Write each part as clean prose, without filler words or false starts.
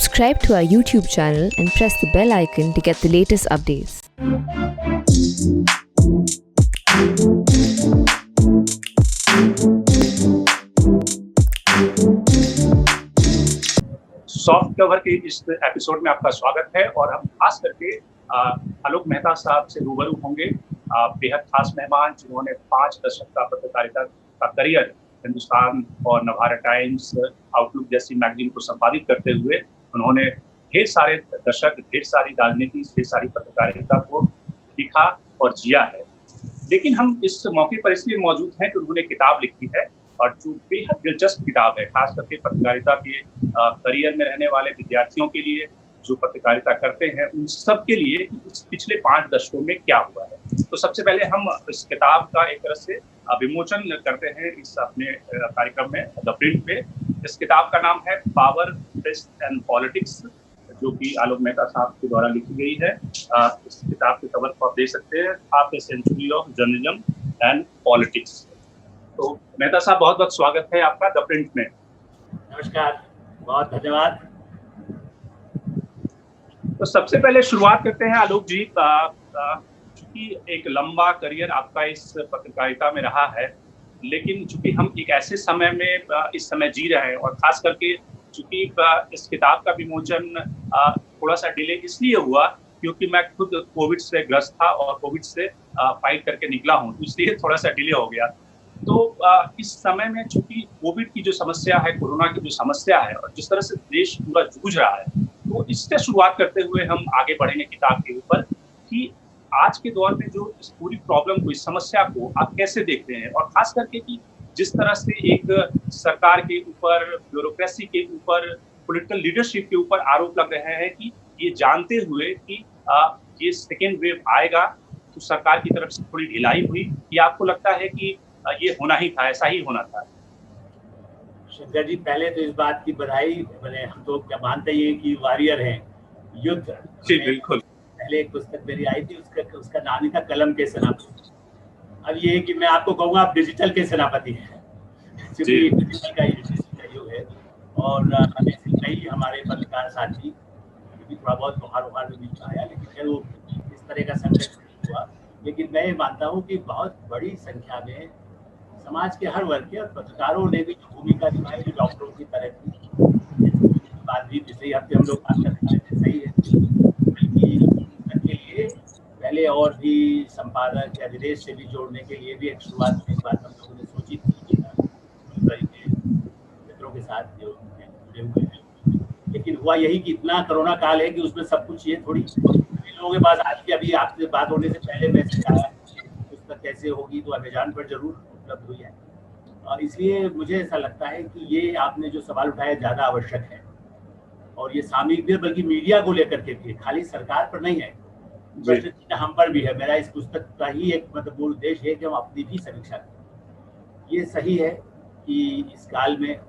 Subscribe to our YouTube channel and press the bell icon to get the latest updates. Soft cover के इस episode में आपका स्वागत है और हम खास करके आलोक मेहता साहब से रूबरू होंगे। बेहद खास मेहमान जिन्होंने 5 दशक का पत्रकारिता का करियर हिंदुस्तान और नवभारत टाइम्स, आउटलुक जैसी मैगजीन को संपादित करते हुए उन्होंने ढेर सारे दशक, ढेर सारी राजनीति, ढेर सारी पत्रकारिता को लिखा और जिया है। लेकिन हम इस मौके पर इसलिए मौजूद हैं कि उन्होंने किताब लिखी है और जो बेहद दिलचस्प किताब है, खास करके पत्रकारिता के करियर में रहने वाले विद्यार्थियों के लिए, जो पत्रकारिता करते हैं उन सब के लिए इस पिछले 5 दशकों में क्या हुआ है। तो सबसे पहले हम इस किताब का एक तरह से विमोचन करते हैं इस अपने कार्यक्रम में द प्रिंट पे। इस किताब का नाम है पावर, प्रेस एंड पॉलिटिक्स, जो कि आलोक मेहता साहब के द्वारा लिखी गई है। इस किताब के कवर को आप देख सकते हैं, half a century of journalism and politics. तो मेहता साहब, बहुत बहुत स्वागत है आपका द प्रिंट में। नमस्कार, बहुत धन्यवाद। तो सबसे पहले शुरुआत करते हैं आलोक जी, चूंकि एक लंबा करियर आपका इस पत्रकारिता में रहा है, लेकिन चूंकि हम एक ऐसे समय में इस समय जी रहे हैं और खास करके चूंकि इस किताब का विमोचन थोड़ा सा डिले इसलिए हुआ क्योंकि मैं खुद कोविड से ग्रस्त था और कोविड से फाइट करके निकला हूँ, तो इसलिए थोड़ा सा डिले हो गया। तो इस समय में चूंकि कोविड की जो समस्या है, कोरोना की जो समस्या है और जिस तरह से देश पूरा जूझ रहा है, तो इससे शुरुआत करते हुए हम आगे बढ़ेंगे किताब के ऊपर कि आज के दौर में जो इस पूरी प्रॉब्लम को, इस समस्या को आप कैसे देखते हैं, और खास करके कि जिस तरह से एक सरकार के ऊपर, ब्यूरोक्रेसी के ऊपर, पॉलिटिकल लीडरशिप के ऊपर आरोप लग रहे हैं कि ये जानते हुए कि ये सेकेंड वेव आएगा, तो सरकार की तरफ से थोड़ी ढिलाई हुई, या आपको लगता है कि ये होना ही था, ऐसा ही होना था? शंकर जी, पहले तो इस बात की बधाई, मैंने हम तो क्या मानते ही कि वॉरियर हैं, युद्ध। जी बिल्कुल। पहले एक पुस्तक मेरी आई थी, उसका नाम था कलम के सेनापति। अब ये है कि मैं आपको कहूँगा आप डिजिटल के सेनापति हैं, क्योंकि डिजिटल का युग है। और ऐसे कई हमारे पत्रकार साथी, थोड़ा बहुत बुखार भी बीच में आया, लेकिन फिर वो इस तरह का संकट हुआ। लेकिन मैं ये मानता हूँ कि बहुत बड़ी संख्या में समाज के हर वर्ग के और पत्रकारों ने भी जो भूमिका निभाई, जो डॉक्टरों की तरह की बात भी पिछले हफ्ते हम लोग बात कर रहे थे, सही है। बल्कि के लिए पहले और भी संपादक या विदेश से भी जोड़ने के लिए भी एक शुरुआत में एक बात हम लोगों ने सोची थी मित्रों के साथ जो जुड़े हुए हैं। लेकिन हुआ यही कि इतना कोरोना काल है कि उसमें सब कुछ ये थोड़ी लोगों के पास आज की, अभी आपसे बात होने से पहले मैसेज आया पुस्तक कैसे होगी, तो अमेज़न पर जरूर उपलब्ध हुई है। और इसलिए मुझे ऐसा लगता है कि ये आपने जो सवाल उठाया ज़्यादा आवश्यक है, और ये सामयिक भी, बल्कि मीडिया को लेकर के भी, खाली सरकार पर नहीं है, प्रश्न हम पर भी है। मेरा इस पुस्तक का ही एक मूल उद्देश्य है कि हम अपनी भी समीक्षा करें। ये सही है कि इस काल में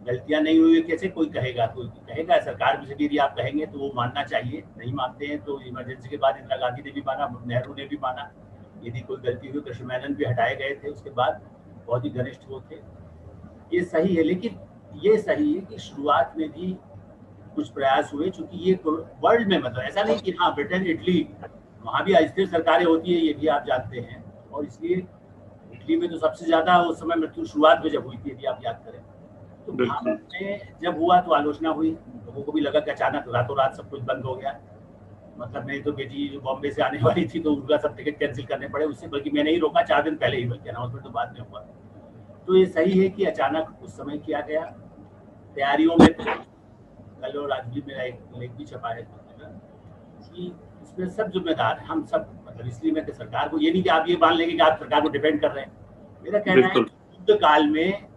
गलतियां नहीं हुई, कैसे कोई कहेगा सरकार में से भी यदि आप कहेंगे तो वो मानना चाहिए, नहीं मानते हैं तो इमरजेंसी के बाद इंदिरा गांधी ने भी माना, नेहरू ने भी माना, यदि कोई गलती हुई। कृष्ण मेनन भी हटाए गए थे उसके बाद, बहुत ही घनिष्ठ वो थे। ये सही है, लेकिन ये सही है कि शुरुआत में भी कुछ प्रयास हुए, चूंकि ये वर्ल्ड में, मतलब ऐसा नहीं कि हाँ ब्रिटेन, इटली, वहाँ भी अस्थिर सरकारें होती है, ये भी आप जानते हैं। और इसलिए इटली में तो सबसे ज्यादा उस समय मृत्यु शुरुआत में जब हुई थी, यदि आप याद करें, तो भारत में जब हुआ तो आलोचना हुई, लोगों को भी लगा कि अचानक रातों रात सब कुछ बंद हो गया। मतलब मेरी तो बेटी जो बॉम्बे से आने वाली थी तो उनका सब टिकट कैंसिल करने पड़े उससे, बल्कि मैंने ही रोका 4 दिन पहले ही, बल्कि अनाउंसमेंट तो बाद में हुआ। तो ये सही है कि अचानक उस समय किया गया। तैयारियों में कल और आज भी मेरा एक लेख भी छपा है कि इसमें सब जिम्मेदार हम सब, मतलब इसलिए मैं सरकार को, ये नहीं कि आप ये मान लेंगे कि आप सरकार को डिपेंड कर रहे हैं। मेरा कहना है युद्ध काल में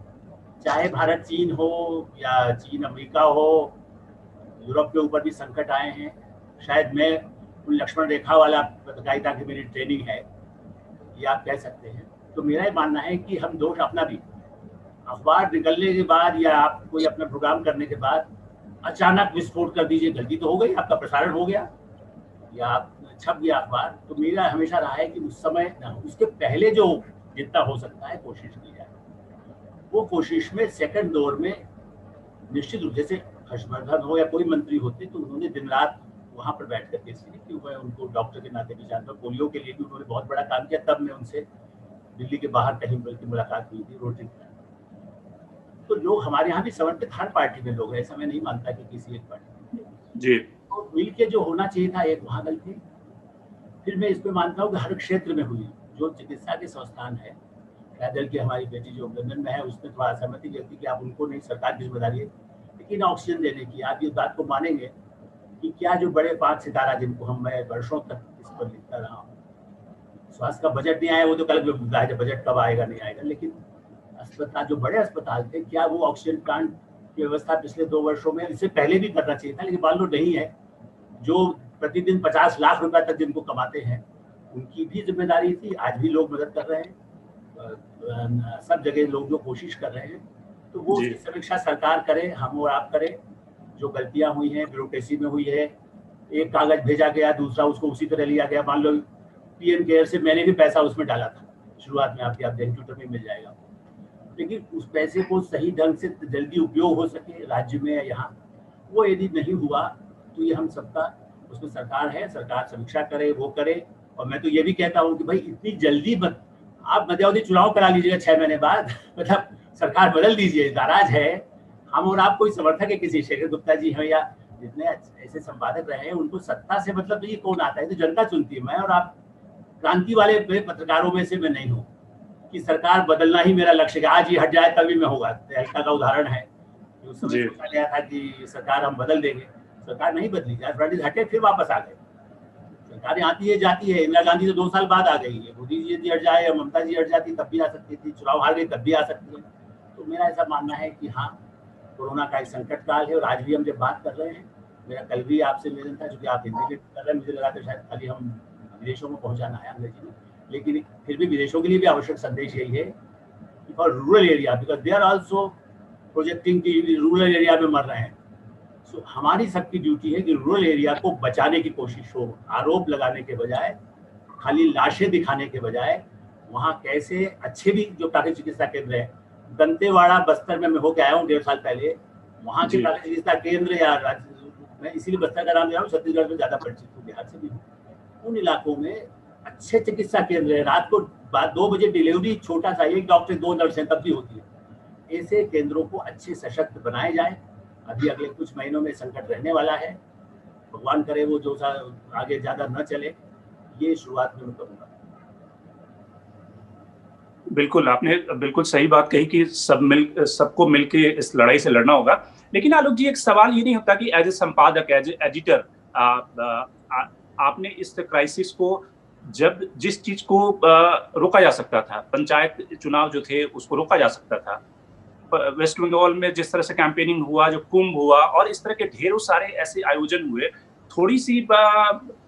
चाहे भारत चीन हो या चीन अमेरिका हो, यूरोप के ऊपर भी संकट आए हैं। शायद मैं उन लक्ष्मण रेखा वाला पत्रकारिता की मेरी ट्रेनिंग है, ये आप कह सकते हैं। तो मेरा ये मानना है कि हम दोष अपना भी, अखबार निकलने के बाद या आप कोई अपना प्रोग्राम करने के बाद अचानक विस्फोट कर दीजिए, गलती तो हो गई, आपका प्रसारण हो गया या आप छप गया अखबार। तो मेरा हमेशा रहा है कि उस समय ना, उसके पहले जो जितना हो सकता है कोशिश की जाए। वो कोशिश में सेकंड दौर में निश्चित रूप से हर्षवर्धन हो या कोई मंत्री होते तो उन्होंने दिन रात वहाँ पर बैठ करके, इसलिए कि मैं उनको डॉक्टर के नाते भी जानता हूँ, पोलियो के लिए भी उन्होंने बहुत बड़ा काम किया। तब मैं उनसे दिल्ली के बाहर कहीं बल्कि मुलाकात हुई थी रोटरी क्लब। तो लोग हमारे यहाँ भी समर्पित हर पार्टी में लोग हैं, ऐसा मैं नहीं मानता कि किसी एक पार्टी में जी। तो मिल के जो होना चाहिए था, एक वहाँ गलती। फिर मैं इस पे मानता हूँ कि हर क्षेत्र में हुई, जो चिकित्सा के संस्थान है, पैदल की हमारी बेटी जो लंदन में है, उसमें थोड़ा सहमति व्यक्त की कि आप उनको नहीं, सरकार की जिम्मेदारी है, लेकिन ऑक्सीजन देने की। आप इस बात को मानेंगे कि क्या जो बड़े 5 सितारा जिनको मैं वर्षों तक इस पर लिखता रहा हूँ, स्वास्थ्य का बजट नहीं आया, वो तो कल मुद्दा है, बजट कब आएगा नहीं आएगा, लेकिन अस्पताल, जो बड़े अस्पताल थे, क्या वो ऑक्सीजन प्लांट की व्यवस्था पिछले 2 वर्षों में, इससे पहले भी करना चाहिए था, लेकिन मान लो नहीं है। जो प्रतिदिन 50 लाख रुपए तक जिनको कमाते हैं, उनकी भी जिम्मेदारी थी। आज भी लोग मदद कर रहे हैं, सब जगह लोग जो कोशिश कर रहे हैं, तो वो उसकी समीक्षा सरकार करे, हम और आप करें। जो गलतियां हुई हैं, ब्यूरोक्रेसी में हुई है, एक कागज भेजा गया, दूसरा उसको उसी तरह लिया गया। मान लो पीएम केयर से मैंने भी पैसा उसमें डाला था शुरुआत में, आप ट्विटर में मिल जाएगा, लेकिन उस पैसे को सही ढंग से जल्दी उपयोग हो सके राज्य में या यहाँ, वो यदि नहीं हुआ तो ये हम सबका, उसमें सरकार है, सरकार समीक्षा करे, वो करे। और मैं तो ये भी कहता हूँ कि भाई इतनी जल्दी मत, आप मध्यावधि चुनाव करा लीजिएगा 6 महीने बाद, मतलब सरकार बदल दीजिए, नाराज है। हम और आप कोई समर्थक है किसी, शेखर गुप्ता जी हैं या जितने ऐसे संपादक रहे हैं, उनको सत्ता से मतलब ये कौन आता है, तो जनता चुनती है। मैं और आप क्रांति वाले पत्रकारों में से मैं नहीं हूँ कि सरकार बदलना ही मेरा लक्ष्य है, आज ये हट जाए तभी मैं होगा। तहलका का उदाहरण है, उस समय सोचा गया था कि सरकार हम बदल देंगे, सरकार नहीं बदली, फडणवीस हटे फिर वापस आ गए। सरकारें आती है जाती है, इंदिरा गांधी तो 2 साल बाद आ गई है, मोदी जी हट जाए या ममता जी हट जाती तब भी आ सकती थी, चुनाव हार गई तब भी आ सकती है। तो मेरा ऐसा मानना है कि हाँ, कोरोना का एक संकट काल है, और आज भी हम जब बात कर रहे हैं, मेरा कल भी आपसे निवेदन था, क्योंकि आप हिंदी में कर रहे हैं, मुझे लगा था शायद खाली हम विदेशों में पहुंचाना है अंग्रेजी में, लेकिन फिर भी विदेशों के लिए भी आवश्यक संदेश यही है कि for rural area, because they are also projecting की रूरल एरिया में मर रहे हैं। सो हमारी सबकी ड्यूटी है कि रूरल एरिया को बचाने की कोशिश हो, आरोप लगाने के बजाय, खाली लाशें दिखाने के बजाय, वहाँ कैसे अच्छे भी जो प्राथमिक चिकित्सा केंद्र है, दंतेवाड़ा बस्तर में मैं होके आया हूँ 1.5 साल पहले, वहाँ के प्राथमिक चिकित्सा केंद्र या मैं इसीलिए बस्तर का नाम ले रहा हूँ, छत्तीसगढ़ में ज्यादा परिचित हूँ, बिहार से भी, उन इलाकों में अच्छे चिकित्सा केंद्र है, रात को 2 बजे डिलीवरी, छोटा सा 1 डॉक्टर 2 नर्सें तब भी होती है। ऐसे केंद्रों को अच्छे सशक्त बनाए जाए। अभी अगले कुछ महीनों में संकट रहने वाला है, भगवान करे वो जो आगे ज्यादा न चले, ये शुरुआत में मैं करूँगा। बिल्कुल, आपने बिल्कुल सही बात कही कि सबको मिलके इस लड़ाई से लड़ना होगा। लेकिन आलोक जी, एक सवाल ये नहीं होता कि एज ए संपादक, एज ए एडिटर, आपने इस क्राइसिस को, जब जिस चीज को रोका जा सकता था, पंचायत चुनाव जो थे उसको रोका जा सकता था, वेस्ट बंगाल में जिस तरह से कैंपेनिंग हुआ, जो कुंभ हुआ, और इस तरह के ढेरों सारे ऐसे आयोजन हुए, थोड़ी सी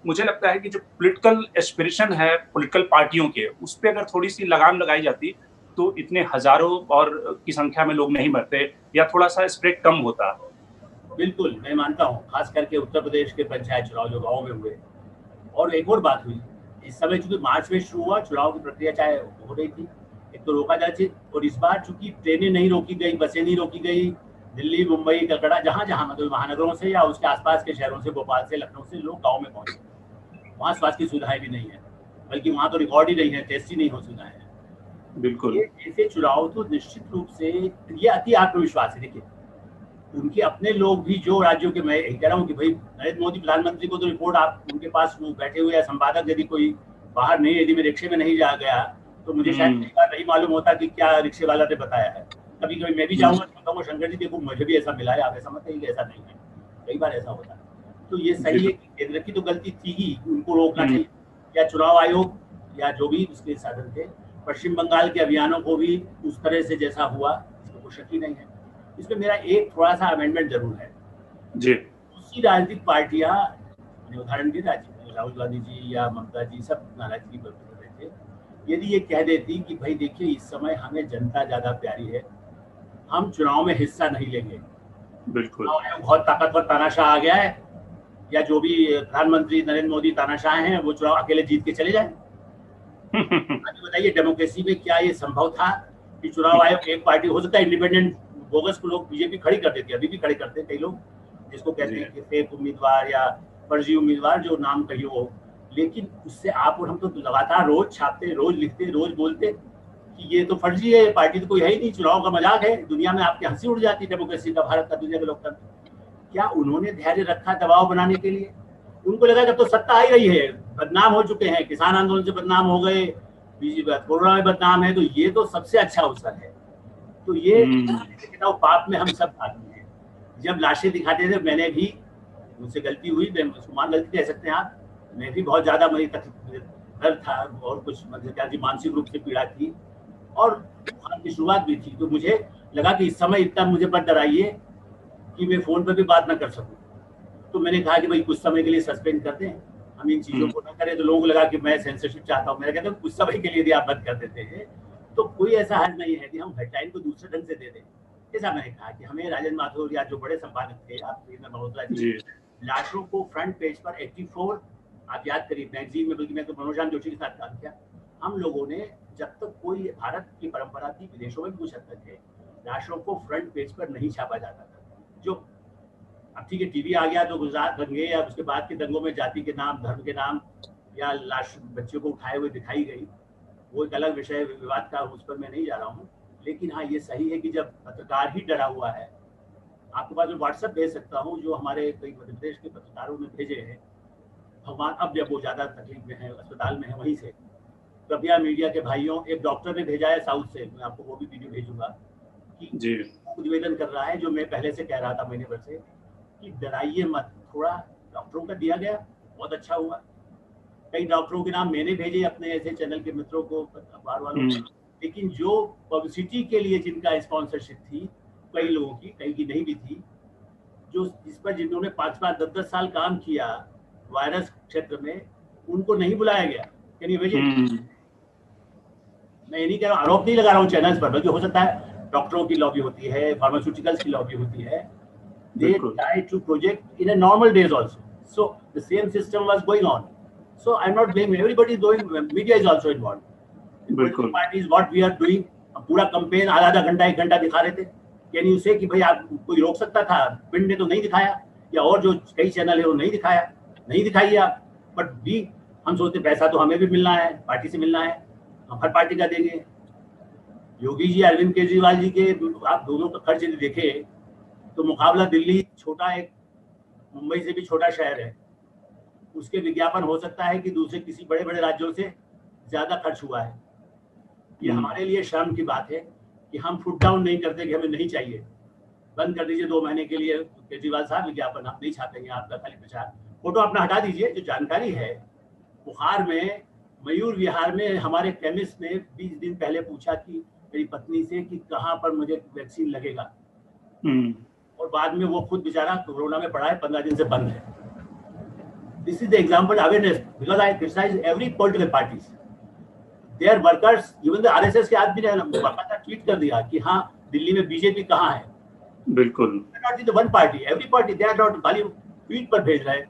मुझे लगता है कि जो पॉलिटिकल एस्पिरेशन है पॉलिटिकल पार्टियों के, उस पर अगर थोड़ी सी लगाम लगाई जाती तो इतने हजारों और की संख्या में लोग नहीं मरते, या थोड़ा सा स्प्रेड कम होता। बिल्कुल, मैं मानता हूँ, खास करके उत्तर प्रदेश के पंचायत चुनाव जो गाँव में हुए। और एक और बात हुई, इस समय चूंकि मार्च में शुरू हुआ चुनाव की प्रक्रिया, चाहे हो रही थी, एक तो रोका जाए, और इस बार चूंकि ट्रेनें नहीं रोकी गई, बसें नहीं रोकी गई, दिल्ली, मुंबई, कलकत्ता, जहाँ जहाँ मतलब महानगरों से या उसके आसपास के शहरों से, भोपाल से, लखनऊ से लोग गाँव में पहुंचे। वहाँ स्वास्थ्य की सुविधाएं भी नहीं है, बल्कि वहाँ तो रिकॉर्ड ही नहीं है, टेस्ट ही नहीं हो सुविधाएं है। बिल्कुल, ये ऐसे चुनाव तो निश्चित रूप से ये अति आत्मविश्वास है। देखिए, उनके अपने लोग भी जो राज्यों के, मैं कह रहा हूँ कि भाई नरेंद्र मोदी प्रधानमंत्री को तो रिपोर्ट आप उनके पास वो बैठे हुए या संपादक यदि कोई बाहर नहीं, यदि मैं रिक्शे में नहीं जा गया तो मुझे शायद नहीं मालूम होता कि क्या रिक्शे वाला ने बताया है। कभी कभी मैं भी जाऊंगा तो बताऊंगा, शंकर जी देखो मुझे भी ऐसा मिला है, आप ऐसा मत कहिए ऐसा नहीं है, कई बार ऐसा होता है। तो ये सही है कि केंद्र की तो गलती थी ही, उनको रोकना चाहिए, या चुनाव आयोग या जो भी उसके साधन थे। पश्चिम बंगाल के अभियानों को भी उस तरह से जैसा हुआ, इसमें कोई शक ही नहीं है। इसमें मेरा एक थोड़ा सा अमेंडमेंट जरूर है जी। दूसरी राजनीतिक पार्टियां, उदाहरण के राहुल गांधी जी या ममता जी, सब नाराजगी कर रहे थे, यदि ये कह देती कि भाई देखिए इस समय हमें जनता ज्यादा प्यारी है, हम चुनाव में हिस्सा नहीं लेंगे, बिल्कुल बहुत ताकतवर तानाशाह आ गया है, या जो भी प्रधानमंत्री नरेंद्र मोदी तानाशाह हैं, वो चुनाव अकेले जीत के चले जाए। बताइए डेमोक्रेसी में क्या ये संभव था कि चुनाव आयोग एक पार्टी, हो सकता है इंडिपेंडेंट बोगस को लोग बीजेपी खड़ी कर देती है, अभी भी खड़े करते हैं कई लोग, जिसको कहते जी। हैं कि फेक उम्मीदवार या फर्जी उम्मीदवार, जो नाम कहिए हो। लेकिन उससे आप और हम तो लगातार रोज छापते, रोज लिखते, रोज बोलते कि ये तो फर्जी है, पार्टी तो कोई है ही नहीं, चुनाव का मजाक है, दुनिया में आपकी हंसी उड़ जाती है डेमोक्रेसी का, भारत का, दुनिया का लोकतंत्र। क्या उन्होंने धैर्य रखा दबाव बनाने के लिए? उनको लगा जब तो सत्ता आ ही रही है, बदनाम हो चुके हैं, किसान आंदोलन से बदनाम हो गए, कोरोना में बदनाम है, तो ये तो सबसे अच्छा अवसर है। तो ये पाप में हम सब आदमी हैं। जब लाशें दिखाते थे, मैंने भी, मुझसे गलती हुई, मैं उसको गलती कह सकते हैं आप, मैं भी बहुत ज्यादा मेरी दर्द था और कुछ मतलब मानसिक रूप से पीड़ा थी और बुखार की शुरुआत भी थी। तो मुझे लगा कि इस समय इतना मुझे मत डराइए कि मैं फोन पर भी बात ना कर सकूं। तो मैंने कहा कि भाई कुछ समय के लिए सस्पेंड कर दें, हम इन चीजों को ना करें। तो लोगों को लगा कि मैं सेंसरशिप चाहता हूँ। मैंने कहता हूँ कुछ समय के लिए यदि आप बंद कर देते हैं तो कोई ऐसा हल नहीं है कि हम हेडलाइन को दूसरे ढंग से दे दें। जैसा मैंने कहा कि हमें राजन माथुर या जो बड़े संपादक थे, आप मल्होत्रा जी, लाशों को फ्रंट पेज पर 84, आप याद करिए मैगजीन में, बल्कि मैं तो मनोज जोशी के साथ काम किया, हम लोगों ने, जब तक कोई भारत की परंपरा थी, विदेशों में भी कुछ हद तक है, लाशों को फ्रंट पेज पर नहीं छापा जाता था। जो अब ठीक है, टीवी आ गया तो गुजरात दंगे या उसके बाद के दंगों में जाति के नाम, धर्म के नाम या लाश बच्चों को उठाए हुए दिखाई गई, वो एक अलग विषय विवाद का, उस पर मैं नहीं जा रहा हूँ। लेकिन हाँ, ये सही है कि जब पत्रकार ही डरा हुआ है, आपके पास मैं व्हाट्सएप भेज सकता हूँ जो हमारे कई मध्य प्रदेश के पत्रकारों ने भेजे हैं, भगवान, अब जब वो ज्यादा तकलीफ में है, अस्पताल में है, वहीं से कृपया मीडिया के भाइयों, एक डॉक्टर ने भेजा है साउथ से, मैं आपको वो भी वीडियो भेजूंगा, कि निवेदन कर रहा है जो मैं पहले से कह रहा था महीने भर से, कि डराइए मत, थोड़ा डॉक्टरों का दिया गया, बहुत अच्छा हुआ। कई डॉक्टरों के नाम मैंने भेजे अपने ऐसे चैनल के मित्रों को, अखबार वालों को, लेकिन जो पब्लिसिटी के लिए जिनका स्पॉन्सरशिप थी, कई लोगों की, कई की नहीं भी थी, जो इस पर जिन्होंने 5-5, 10-10 साल काम किया वायरस क्षेत्र में, उनको नहीं बुलाया गया। Can you imagine? मैं ये नहीं कह रहा हूँ, आरोप नहीं लगा रहा हूँ चैनल्स पर, बल्कि हो सकता है डॉक्टरों की लॉबी होती है, फार्मास्यूटिकल्स की लॉबी होती है, they try to project in a normal days also. So the same system was going on. So I'm not blaming, everybody is doing, media is also involved. Political parties, what we are doing, पूरा campaign आधा घंटा 1 घंटा दिखा रहे थे। Can you से कि भाई आप कोई रोक सकता था? पिंड ने तो नहीं दिखाया, या और जो कई चैनल है वो नहीं दिखाया, नहीं दिखाइए आप। बट भी हम सोचते पैसा तो हमें भी मिलना है, पार्टी से मिलना है, हम हर पार्टी का देंगे। योगी जी, अरविंद केजरीवाल जी के आप दोनों का खर्च यदि देखे तो मुकाबला दिल्ली, छोटा एक मुंबई से भी छोटा शहर है, उसके विज्ञापन हो सकता है कि दूसरे किसी बड़े बड़े राज्यों से ज्यादा खर्च हुआ है। ये हमारे लिए शर्म की बात है कि हम फुट डाउन नहीं करते कि हमें नहीं चाहिए, बंद कर दीजिए 2 महीने के लिए केजरीवाल साहब, विज्ञापन आप नहीं छापेंगे, आपका खाली प्रचार, फोटो अपना हटा दीजिए। जो जानकारी है, बुखार में, मयूर विहार में हमारे केमिस्ट ने 20 दिन पहले पूछा कि मेरी पत्नी से कि कहाँ पर मुझे वैक्सीन लगेगा, और बाद में वो खुद बेचारा कोरोना में पड़ा है, 15 दिन से बंद है। This is the example awareness, because I criticise every political parties, their workers, even the RSS के आदमी ने बाकायदा ट्वीट कर दिया कि हाँ, दिल्ली में बीजेपी कहाँ है। बिल्कुल, not the one party, every party, they are not खाली ट्वीट पर भेज रहे हैं।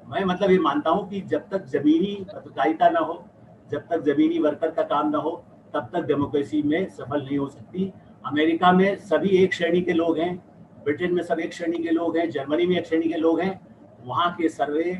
मैं मतलब ये मानता हूँ कि जब तक जमीनी पत्रकारिता ना हो, जब तक जमीनी वर्कर का काम ना हो, तब तक डेमोक्रेसी में सफल नहीं हो सकती। अमेरिका में सभी एक श्रेणी के लोग हैं, ब्रिटेन में सब एक श्रेणी के लोग हैं, जर्मनी में एक श्रेणी के लोग हैं। वहाँ के सर्वे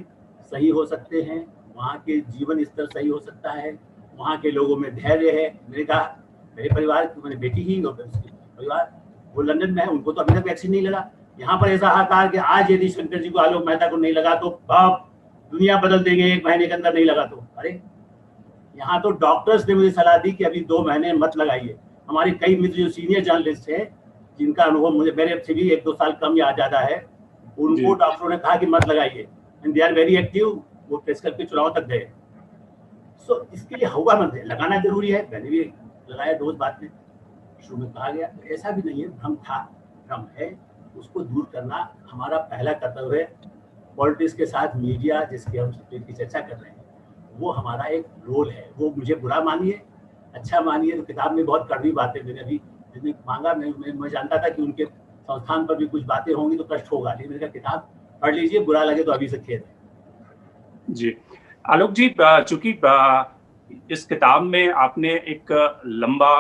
सही हो सकते हैं, वहाँ के जीवन स्तर सही हो सकता है, वहाँ के लोगों में धैर्य है। मैंने कहा मेरे परिवार की, मैंने बेटी ही और परिवार, वो लंदन में है, उनको तो अभी तक वैक्सीन नहीं लगा। यहाँ पर ऐसा हाहाकार कि आज यदि शंकर जी को, आलोक मेहता को नहीं लगा तो बाप दुनिया बदल देंगे, 1 महीने के अंदर नहीं लगा तो। अरे यहाँ तो डॉक्टर्स ने मुझे सलाह दी कि अभी 2 महीने मत लगाइए। हमारे कई मित्र जो सीनियर जर्नलिस्ट हैं, जिनका अनुभव मुझे मेरे से भी 1-2 साल कम या ज्यादा है, उनको डॉक्टरों ने कहा कि मत लगाइए, and they are very active, वो टेस्ट करके चुनाव तक गए। सो इसके लिए हुआ मत है, लगाना जरूरी है। मैंने भी लगाया डोज, बाद में शुरू में कहा गया, ऐसा भी नहीं है, भ्रम था, भ्रम है, उसको दूर करना हमारा पहला कर्तव्य है। पॉलिटिक्स के साथ मीडिया, जिसके हम सब्जेक्ट की चर्चा कर रहे हैं, वो हमारा एक रोल है। वो मुझे बुरा मानिए, अच्छा मानिए, तो किताब में बहुत कड़वी बातें मैंने अभी जिसने मांगा, मैं जानता था कि उनके संस्थान पर भी कुछ बातें होंगी तो कष्ट होगा, लेकिन मैंने कहा किताब पढ़ लीजिए, बुरा लगे तो अभी से खेद है। जी आलोक जी, चूंकि इस किताब में आपने एक लंबा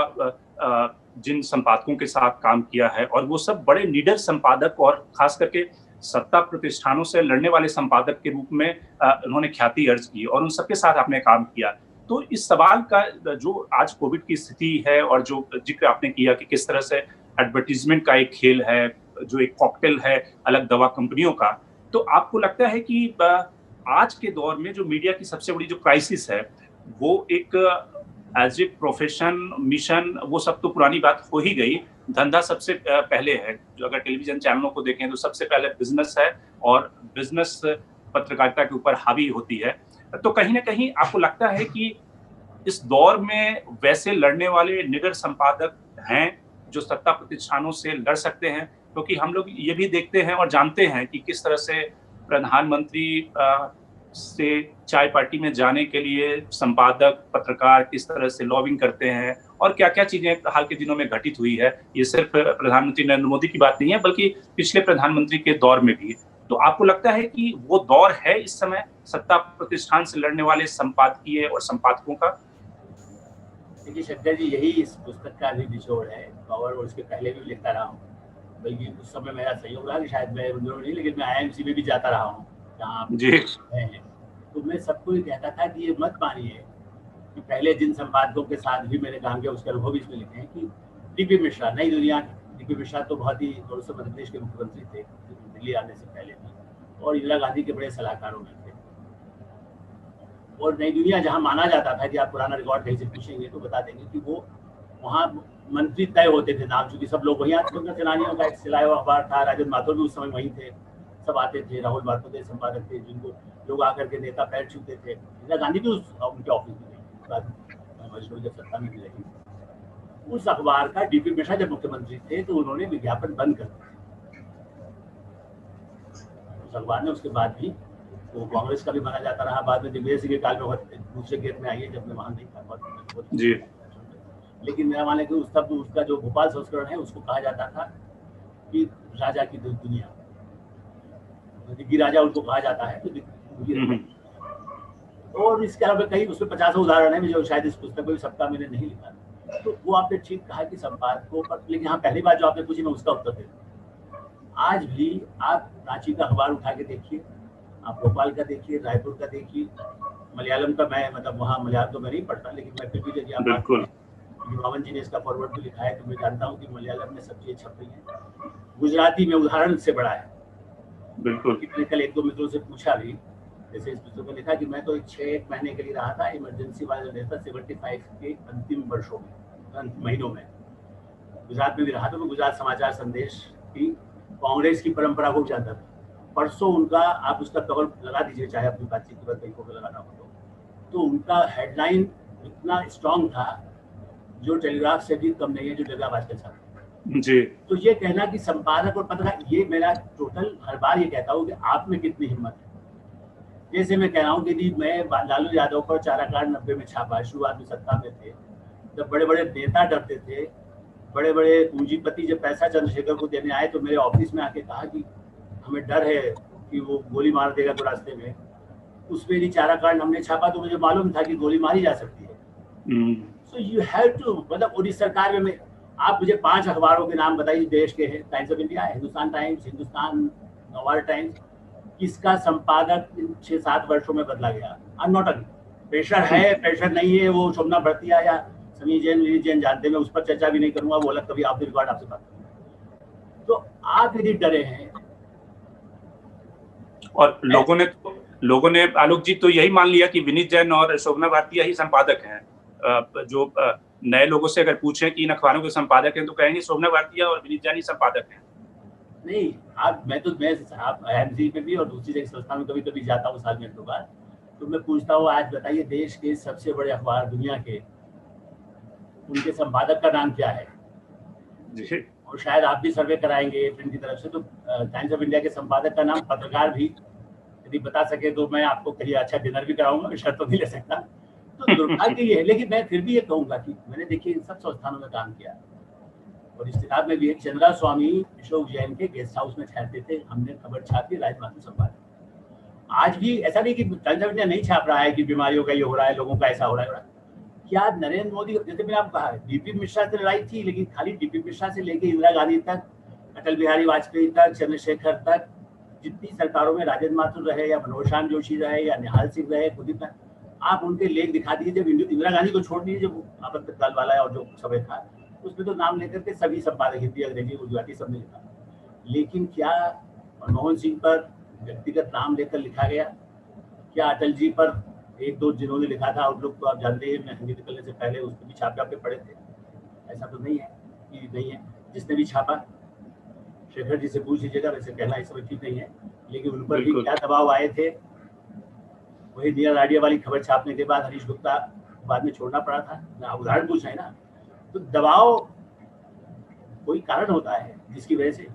जिन संपादकों के साथ काम किया है, और वो सब बड़े निडर संपादक और खास करके सत्ता प्रतिष्ठानों से लड़ने वाले संपादक के रूप में उन्होंने ख्याति अर्ज की, और उन सबके साथ आपने काम किया। तो इस सवाल का जो आज कोविड की स्थिति है और जो जिक्र आपने किया कि किस तरह से एडवर्टीजमेंट का एक खेल है, जो एक कॉकटेल है अलग दवा कंपनियों का, तो आपको लगता है कि आज के दौर में जो मीडिया की सबसे बड़ी जो क्राइसिस है वो एक एज ए प्रोफेशन मिशन, वो सब तो पुरानी बात हो ही गई, धंधा सबसे पहले है। जो अगर टेलीविजन चैनलों को देखें तो सबसे पहले बिजनेस है, और बिजनेस पत्रकारिता के ऊपर हावी होती है। तो कहीं ना कहीं आपको लगता है कि इस दौर में वैसे लड़ने वाले निडर संपादक हैं जो सत्ता प्रतिष्ठानों से लड़ सकते हैं? क्योंकि हम लोग ये भी देखते हैं और जानते हैं कि किस तरह से प्रधानमंत्री से चाय पार्टी में जाने के लिए संपादक पत्रकार किस तरह से लॉबिंग करते हैं, और क्या क्या चीजें हाल के दिनों में घटित हुई है। ये सिर्फ प्रधानमंत्री नरेंद्र मोदी की बात नहीं है, बल्कि पिछले प्रधानमंत्री के दौर में भी। तो आपको लगता है कि वो दौर है इस समय सत्ता प्रतिष्ठान से लड़ने वाले संपादकीय और संपादकों का? देखिए शंकर जी, यही इस पुस्तक का भी निचोड़ है, और उसके पहले भी लिखता रहा हूँ। बल्कि उस समय मेरा सहयोग रहा कि शायद मैं नहीं, लेकिन मैं IMC में भी जाता रहा हूँ जहाँ जी हैं। तो मैं सबको ये कहता था कि ये मत मानिए कि पहले जिन संपादकों के साथ भी मैंने काम किया उसके अनुभव इसमें लिखे हैं कि DP मिश्रा, नई दुनिया, DP मिश्रा तो बहुत ही मध्य प्रदेश के मुख्यमंत्री थे दिल्ली आने से पहले भी, और इंदिरा गांधी के बड़े सलाहकारों में थे। और नई दुनिया जहाँ माना जाता था कि आप पुराना रिकॉर्ड कहीं से पूछेंगे तो बता देंगे कि वो वहाँ मंत्री तय होते थे नाम, चूंकि सब लोग वहीं आते। सेनानियों का एक सिलाया हुआ अखबार था, राजेंद्र माथुर भी उस समय वहीं थे, सब आते थे। राहुल बारपदे संपादक थे जिनको लोग आकर के नेता पैर छूते थे। इंदिरा गांधी भी उनके ऑफिस में गई, जब सत्ता में भी रही। उस अखबार का DP मिश्रा जब मुख्यमंत्री थे तो उन्होंने विज्ञापन बंद कर दिया उस अखबार ने। उसके बाद भी वो कांग्रेस का भी माना जाता रहा। बाद में दिग्विजय सिंह के काल में दूसरे गेट में आई है, जब मैं वहां नहीं था जी। लेकिन मेरा मानना है कि उसका जो भोपाल संस्करण है उसको कहा जाता था कि राजा की दुनिया, दिग्गी राजा उनको कहा जाता है। तो और इसके अलावा कई उसमें 50 उदाहरण है जो शायद इस पुस्तक में भी सबका मैंने नहीं लिखा। तो वो आपने ठीक कहा कि संपादकों पर, लेकिन हाँ पहली बात जो आपने पूछी मैं उसका उत्तर दे दूं। आज भी आप रांची का अखबार उठा के देखिए, आप भोपाल का देखिए, रायपुर का देखिए, मलयालम का, मैं मतलब वहाँ मलयालम तो मैं नहीं पढ़ता, लेकिन मैं फिर भी यदि आप युवावन जी ने इसका फॉरवर्ड भी लिखा है तो मैं जानता हूँ कि मलयालम में सब चीजें छप रही है। गुजराती में उदाहरण से बड़ा है। बिल्कुल। मैंने कल एक दो मित्रों से पूछा भी, जैसे इस पुस्तक में लिखा कि मैं तो 6 महीने के लिए रहा था इमरजेंसी वाले नेता 75 के अंतिम वर्षों में, महीनों में गुजरात में भी रहा। तो मैं गुजरात समाचार संदेश की कांग्रेस की परंपरा को जानता था। परसों उनका, आप उसका कवर लगा दीजिए चाहे अपनी बातचीत के बाद कहीं फोटो लगाना हो तो उनका हेडलाइन इतना स्ट्रांग था जो टेलीग्राफ से भी कम नहीं है, जो टेलीग्राफ आजकल छापता जी। तो ये कहना कि संपादक और पत्रकार, ये मेरा टोटल हर बार ये कहता हूँ कि आप में कितनी हिम्मत है। जैसे मैं कह रहा हूँ कि मैं लालू यादव पर चाराकांड 90 में छापा, शुरुआत में सत्ता में थे, जब बड़े बड़े नेता डरते थे, बड़े बड़े पूंजीपति जब पैसा चंद्रशेखर को देने आए तो मेरे ऑफिस में आके कहा कि हमें डर है कि वो गोली मार देगा तो रास्ते में। उस पर चाराकांड हमने छापा तो मुझे मालूम था कि गोली मारी जा सकती है। सो यू हैव टू, मतलब उड़ीसा सरकार में आप मुझे 5 अखबारों के नाम बताइए देश के हैं, times of India, Hindustan times, Hindustan noir times, किसका संपादक 6-7 वर्षों में बदला गया? I am not a, pressure है प्रेशर नहीं है, वो शोभना भरतिया या समीर जैन जानते हैं, मैं उस पर चर्चा भी नहीं करूंगा, वो अलग कभी आप रिकॉर्ड आपसे बात करूंगा। तो आप यदि डरे हैं, और लोगों ने आलोक जी तो यही मान लिया कि विनीत जैन और शोभना भारतीय ही संपादक हैं। जो नए लोगों से अगर पूछें कि इन अखबारों के संपादक हैं तो कहेंगे शोभना भारतीय और विनीत जैन ही संपादक हैं। नहीं, आप मैं आप IMC में भी और दूसरी जगह संस्था में कभी कभी जाता हूँ साल में 2 बार, तो मैं पूछता हूँ आज बताइए देश के सबसे बड़े अखबार दुनिया के, उनके संपादक का नाम क्या है? जी। और शायद आप भी सर्वे कराएंगे प्रिंट की तरफ से, तो टाइम्स ऑफ इंडिया के संपादक का नाम, पत्रकार भी यदि बता सके तो मैं आपको कहीं अच्छा डिनर भी कराऊंगा, शर्त तो नहीं ले सकता। तो दुर्भाग्य ये है, लेकिन मैं फिर भी ये कहूंगा कि मैंने देखिए इन सब संस्थानों में काम किया, और इस किताब में भी एक चंद्रा स्वामी अशोक जैन के गेस्ट हाउस में ठहरते थे, हमने खबर छापी, राजमाता संपादक। आज भी ऐसा नहीं कि टाइम्स ऑफ इंडिया नहीं छाप रहा है कि बीमारियों का ये हो रहा है, लोगों का ऐसा हो रहा है, क्या नरेंद्र मोदी, जैसे मैंने आपको कहा, डीपी मिश्रा से लड़ाई थी, लेकिन खाली डीपी मिश्रा से लेके इंदिरा गांधी तक, अटल बिहारी वाजपेयी तक, चंद्रशेखर तक, जितनी सरकारों में राजेंद्र माथुर रहे या मनोज जोशी रहे या निहाल सिंह रहे, खुद तक आप उनके लेख दिखा दीजिए। जब इंदिरा गांधी को छोड़ दीजिए, जब आपातकाल वाला है और जो समय था, उसमें तो नाम लेकर के सभी संपादक, हिंदी, अंग्रेजी, गुजराती, सबने लिखा। लेकिन क्या मनमोहन सिंह पर व्यक्तिगत नाम लेकर लिखा गया? क्या अटल जी पर एक दो जिन्होंने लिखा था आउटलुक, तो आप जानते हैं, मैं हिंदी निकलने से पहले उसको भी छाप के पढ़े थे। ऐसा तो नहीं है कि नहीं है, जिसने भी छापा, शेखर जी से पूछ लीजिएगा, वैसे कहना इस समय ठीक नहीं है, लेकिन उन पर भी क्या दबाव आए थे। वही दिया राडिया वाली खबर छापने के बाद हरीश गुप्ता बाद में छोड़ना पड़ा था। ना उदाहरण पूछ रहे हैं ना, तो दबाव कोई कारण होता है जिसकी वजह से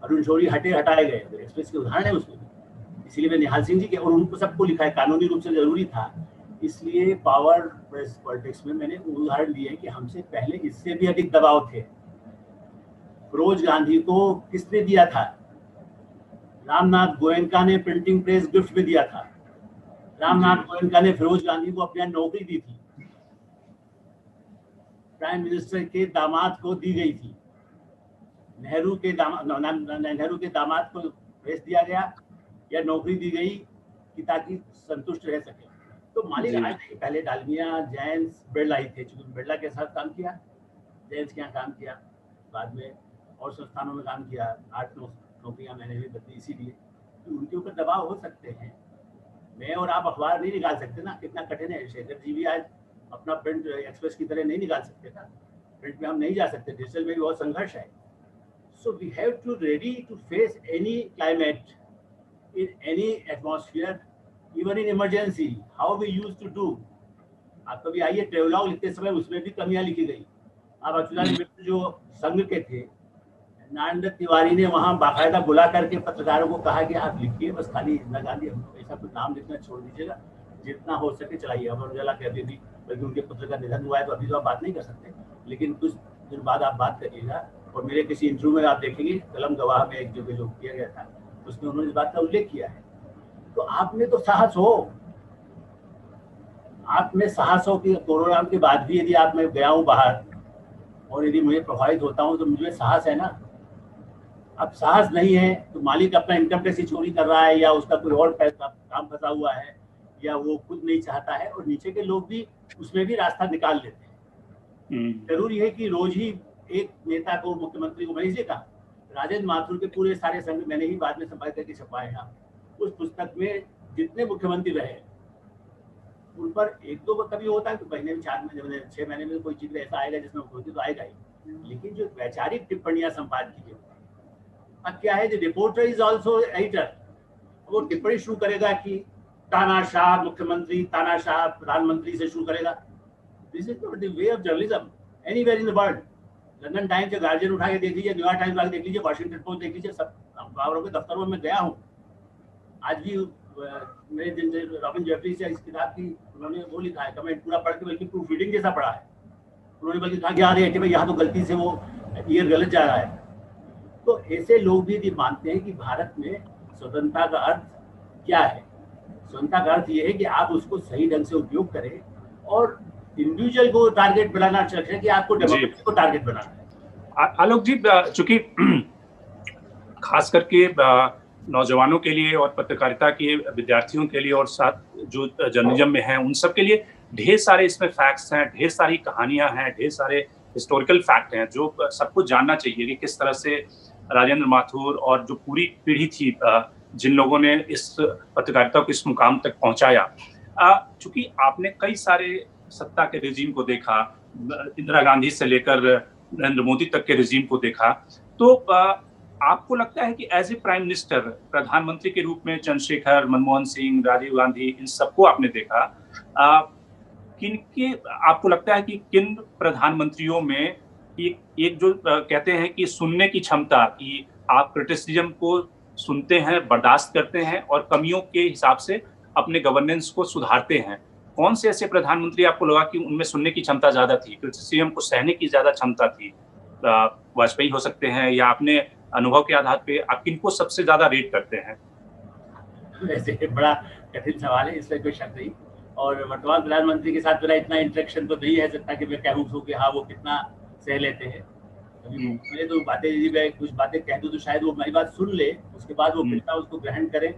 अरुण शौरी हटाए गए, तो एक्सप्रेस के उदाहरण है उसमें। इसीलिए मैं निहाल सिंह जी के और उनको सबको लिखा है, कानूनी रूप से जरूरी था, इसलिए पावर प्रेस पॉलिटिक्स में मैंने उदाहरण दिए कि हमसे पहले इससे भी अधिक दबाव थे। फिरोज गांधी को किसने दिया था? रामनाथ गोयनका ने प्रिंटिंग प्रेस गिफ्ट में दिया था। रामनाथ गोयनका ने फिरोज गांधी को अपनी नौकरी दी थी, प्राइम मिनिस्टर के दामाद को दी गई थी। नेहरू के दामाद को प्रेस दिया गया या नौकरी दी गई कि ताकि संतुष्ट रह सके। तो मालिक आज नहीं, पहले डालमिया, जैन्स, बिरला ही थे। चूंकि बिरला के साथ काम किया, जैन्स के यहाँ काम किया, बाद में और संस्थानों में काम किया, 8-9 नौकरियां मैंने भी बदली, इसीलिए तो उनके ऊपर दबाव हो सकते हैं। मैं और आप अखबार नहीं निकाल सकते ना, कितना कठिन है। शेखर जी भी आज अपना प्रिंट एक्सप्रेस की तरह नहीं निकाल सकते ना, प्रिंट में हम नहीं जा सकते, डिजिटल में भी बहुत संघर्ष है। So we have to ready to face any climate in any atmosphere, even in emergency, how we used to do। आप कभी आइए, ट्रेवलॉग लिखते समय उसमें भी कमियां लिखी गई। आप अचुनाली मित्र जो संघ के थे, नारायण तिवारी ने वहां बाकायदा बुला करके पत्रकारों को कहा कि आप लिखिए, बस खाली इंदिरा गांधी, ऐसा कुछ नाम लिखना छोड़ दीजिएगा, जितना हो सके चलाइए। अमर उजाला कहते भी, बल्कि उनके पुत्र का निधन हुआ है तो अभी तो आप बात नहीं कर सकते, लेकिन कुछ दिन बाद आप बात करिएगा। और मेरे किसी इंटरव्यू में आप देखेंगे, कलम गवाह में एक जगह जो किया गया था, उसमें उन्होंने इस बात का उल्लेख किया है। तो आप में तो साहस हो, आप में साहस हो कि कोरोना के बाद भी यदि आप, मैं गया हूँ बाहर और यदि मुझे प्रभावित होता हूँ तो मुझे साहस है ना। अब साहस नहीं है तो मालिक अपना इनकम टैक्स चोरी कर रहा है, या उसका कोई और पैसा काम फंसा हुआ है, या वो खुद नहीं चाहता है, और नीचे के लोग भी उसमें भी रास्ता निकाल लेते हैं। जरूरी है कि रोज ही एक नेता को, मुख्यमंत्री को, मैंने इसलिए कहा, राजेंद्र माथुर के पूरे सारे संघ मैंने ही बाद में संपादित करके छपाए हैं। उस पुस्तक में जितने मुख्यमंत्री रहे, उन पर एक दो कभी होता है तो महीने में, 4 महीने में, 6 महीने में कोई चित्र ऐसा आएगा जिसमें मुख्यमंत्री तो आएगा ही, लेकिन जो वैचारिक टिप्पणियां संपादित की गई, अब क्या है, रिपोर्टर इज ऑल्सो एडिटर। वो टिप्पणी शुरू करेगा कि तानाशाह मुख्यमंत्री, तानाशाह प्रधानमंत्री से शुरू करेगा। This is not the way of journalism anywhere in the world. London times या गार्जियन उठा के देख लीजिए, न्यूयॉर्क टाइम्स उठा के देख लीजिए, वाशिंगटन पोस्ट देख लीजिए, सब अखबारों के दफ्तरों में गया हूँ। आज भी मेरे दिन से रॉबिन जेफरी से इस किताब की उन्होंने वो लिखा है, कमेंट पूरा पढ़ के, बल्कि प्रूफ रीडिंग जैसा पढ़ा है उन्होंने, बल्कि कहा कि अरे भाई यहाँ तो गलती से वो ईयर गलत जा रहा है। तो ऐसे लोग भी मानते हैं कि भारत में स्वतंत्रता का अर्थ क्या है। स्वतंत्रता का अर्थ ये है कि आप उसको सही ढंग से उपयोग करें, और इंडिविजुअल को टारगेट बनाना चाहिए कि आपको डेमोक्रेसी को टारगेट बनाना है। आलोक जी, चूंकि खास करके नौजवानों के लिए और पत्रकारिता के विद्यार्थियों के लिए और साथ जो जर्नलिज्म में हैं, उन सब के लिए ढेर सारे इसमें फैक्ट्स हैं, ढेर सारी कहानियां हैं, ढेर सारे हिस्टोरिकल फैक्ट हैं जो सबको जानना चाहिए कि किस तरह से राजेंद्र माथुर और जो पूरी पीढ़ी थी जिन लोगों ने इस पत्रकारिता को इस मुकाम तक पहुंचाया। चूंकि आपने कई सारे सत्ता के रिजीम को देखा, इंदिरा गांधी से लेकर नरेंद्र मोदी तक के रिजीम को देखा, तो आपको लगता है कि एज ए प्राइम मिनिस्टर, प्रधानमंत्री के रूप में चंद्रशेखर, मनमोहन सिंह, राजीव गांधी, इन सबको आपने देखा, आपको लगता है कि किन प्रधानमंत्रियों में एक जो कहते हैं कि सुनने की क्षमता, कि आप क्रिटिसिज्म को सुनते हैं, बर्दाश्त करते हैं और कमियों के हिसाब से अपने गवर्नेंस को सुधारते हैं, कौन से ऐसे प्रधानमंत्री आपको लगा कि उनमें सुनने की क्षमता ज्यादा थी, क्रिटिसिज्म को सहने की ज्यादा क्षमता थी? वाजपेयी हो सकते हैं, या अपने अनुभव के आधार पे आप किनको सबसे ज्यादा रेट करते हैं? वैसे बड़ा कठिन सवाल है, इसमें कोई शक नहीं। और वर्तमान प्रधानमंत्री के साथ मेरा इतना इंटरेक्शन तो नहीं है सकता कि मैं कहूँ कि हाँ वो कितना सह लेते हैं। मैंने तो बातें, यदि मैं कुछ बातें कह दूँ तो शायद वो मेरी बात सुन ले, उसके बाद वो कितना उसको ग्रहण करें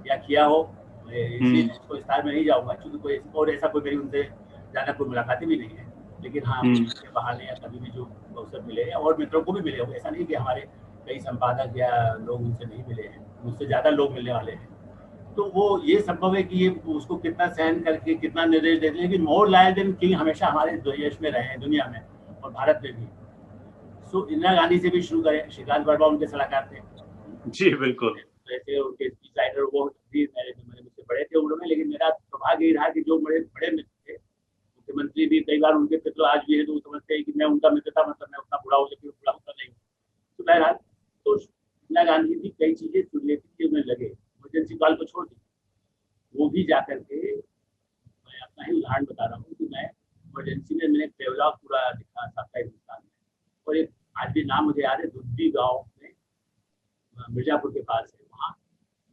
या किया हो, इसलिए इसको विस्तार में नहीं जाऊँगा, क्योंकि कोई और ऐसा कोई मेरी उनसे ज़्यादा कोई मुलाकातें भी नहीं है। लेकिन हाँ, के बहाने या कभी भी जो अवसर मिले और मित्रों को भी मिले हो, ऐसा नहीं कि हमारे कई संपादक या लोग उनसे नहीं मिले हैं, मुझसे ज़्यादा लोग मिलने वाले हैं। तो वो ये संभव है कि ये उसको कितना सहन करके कितना निर्देश देते हैं, लेकिन मोर लायर देन किंग हमेशा हमारे देश में रहे हैं, दुनिया में और भारत में भी। सो इंदिरा गांधी से भी शुरू करें, श्रीकांत वर्मा उनके सलाहकार थे। जी बिल्कुल। वैसे उनके स्पीच राइटर वो भी मेरे मुझसे बड़े थे उम्र में, लेकिन मेरा सौभाग्य रहा कि जो बड़े बड़े मित्र थे, मुख्यमंत्री भी कई बार उनके मित्र आज भी है, तो वो समझते हैं कि मैं उनका मित्र था, मतलब मैं उतना बुरा हो, लेकिन बुरा होता नहीं। तो बहरहाल तो इंदिरा गांधी भी कई चीजें सुन लेती थी, उन्हें लगे इमरजेंसी काल को छोड़ दी, वो भी जाकर के, मैं अपना ही उदाहरण बता रहा हूँ कि मैं इमरजेंसी में मैंने डेवलप पूरा दिखा साप्ताहिक हिंदुस्तान में, और एक आज भी नाम मुझे याद है, दुद्दी गांव में मिर्जापुर के पास है, वहाँ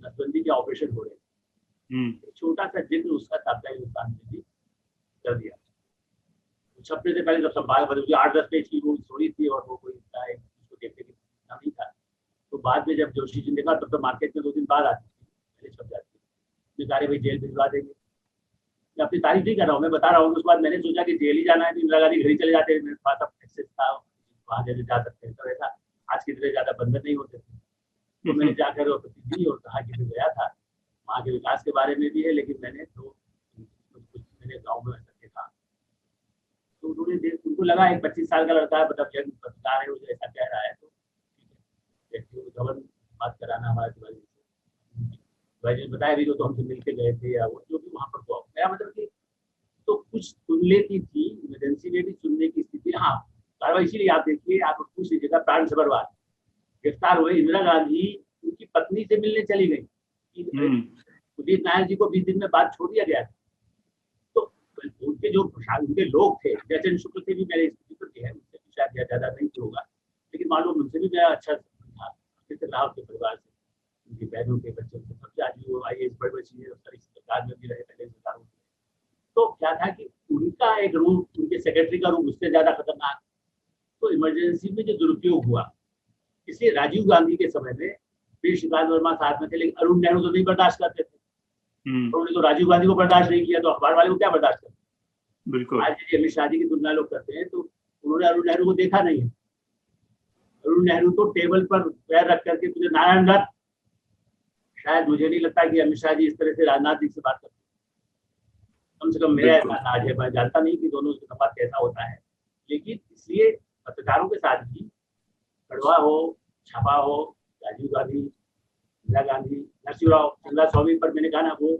नसबंदी के ऑपरेशन हो रहे थे। छोटा सा जिक्र उसका साप्ताहिक हिंदुस्तान में भी कर दिया। छपने से पहले जब संभाल बदल 8-10 पेज की वो स्टोरी थी और वो कोई उसको देखने की नहीं था। तो बाद में जब जोशी जी ने देखा तब तो मार्केट में 2 दिन बाद आती थी, पहले छप जाती थी। सारे भाई जेल भिजवा देंगे, मैं अपनी तारीफ नहीं कर रहा हूँ, मैं बता रहा हूँ। उसके बाद मैंने सोचा कि जेल ही जाना है तो इंदिरा गांधी घर ही चले जाते, मेरे पास अब एक्सेस था, वहाँ जैसे जा सकते हैं, तो ऐसा आज की तरह ज्यादा बंधन नहीं होते थे। तो मैंने जाकर प्रतिनिधि दी और कहा कि मैं गया था, वहाँ के विकास के बारे में भी है, लेकिन मैंने तो कुछ मैंने गाँव में ऐसा देखा। तो उन्होंने उनको लगा एक 25 साल का लड़का है, मतलब जब पत्रकार है, वो ऐसा कह रहा है, तो ठीक है, गवर्नर बात कराना हमारे भाई ने बताया भी, तो हमसे मिलके गए थे या वो जो भी वहाँ पर हुआ, मेरा मतलब कि तो कुछ सुन लेती थी, इमरजेंसी में भी सुनने की स्थिति। हाँ, कार्रवाई इसीलिए आप देखिए, आप पूछ लीजिएगा, प्राण से बर्बाद, गिरफ्तार हुए इंदिरा गांधी उनकी पत्नी से मिलने चली गई। उदित नारायण जी को 20 दिन में बाद छोड़ दिया गया। तो उनके जो उनके लोग थे, जयचंद्र शुक्ल से भी मेरे स्थिति पर है, उनसे भी शायद ज्यादा नहीं होगा, लेकिन मालूम उनसे भी मेरा अच्छा था, राव के परिवार से, उनकी बहनों के बच्चों से, सबसे आज भी वो IAS बड़े सीनियर सरकार में भी रहे, पहले सरकारों में। तो क्या था कि उनका एक रूप, उनके सेक्रेटरी का रूप उससे ज्यादा खतरनाक। तो इमरजेंसी में जो दुरुपयोग हुआ, इसलिए राजीव गांधी के समय में फिर श्रीकांत वर्मा साथ में थे, लेकिन अरुण नेहरू तो नहीं बर्दाश्त करते थे। उन्होंने तो राजीव गांधी को बर्दाश्त नहीं किया, तो अखबार वाले को क्या बर्दाश्त करते? बिल्कुल। आज यदि अमित शाह जी की तुलना लोग करते हैं, तो उन्होंने अरुण नेहरू को देखा नहीं है। अरुण नेहरू तो टेबल पर पैर रख करके तुझे नारायण दत्त, शायद मुझे नहीं लगता कि अमित शाह जी इस तरह से राजनाथ जी से बात करते, कम से कम मेरा ऐसा अंदाज है। मैं जानता नहीं कि दोनों का संवाद कैसा होता है, लेकिन इसलिए पत्रकारों के साथ भी, खड़वा हो, छापा हो, राजीव गांधी, इंदिरा गांधी, नरसिंहराव, चंद्रा स्वामी पर मैंने कहा ना, वो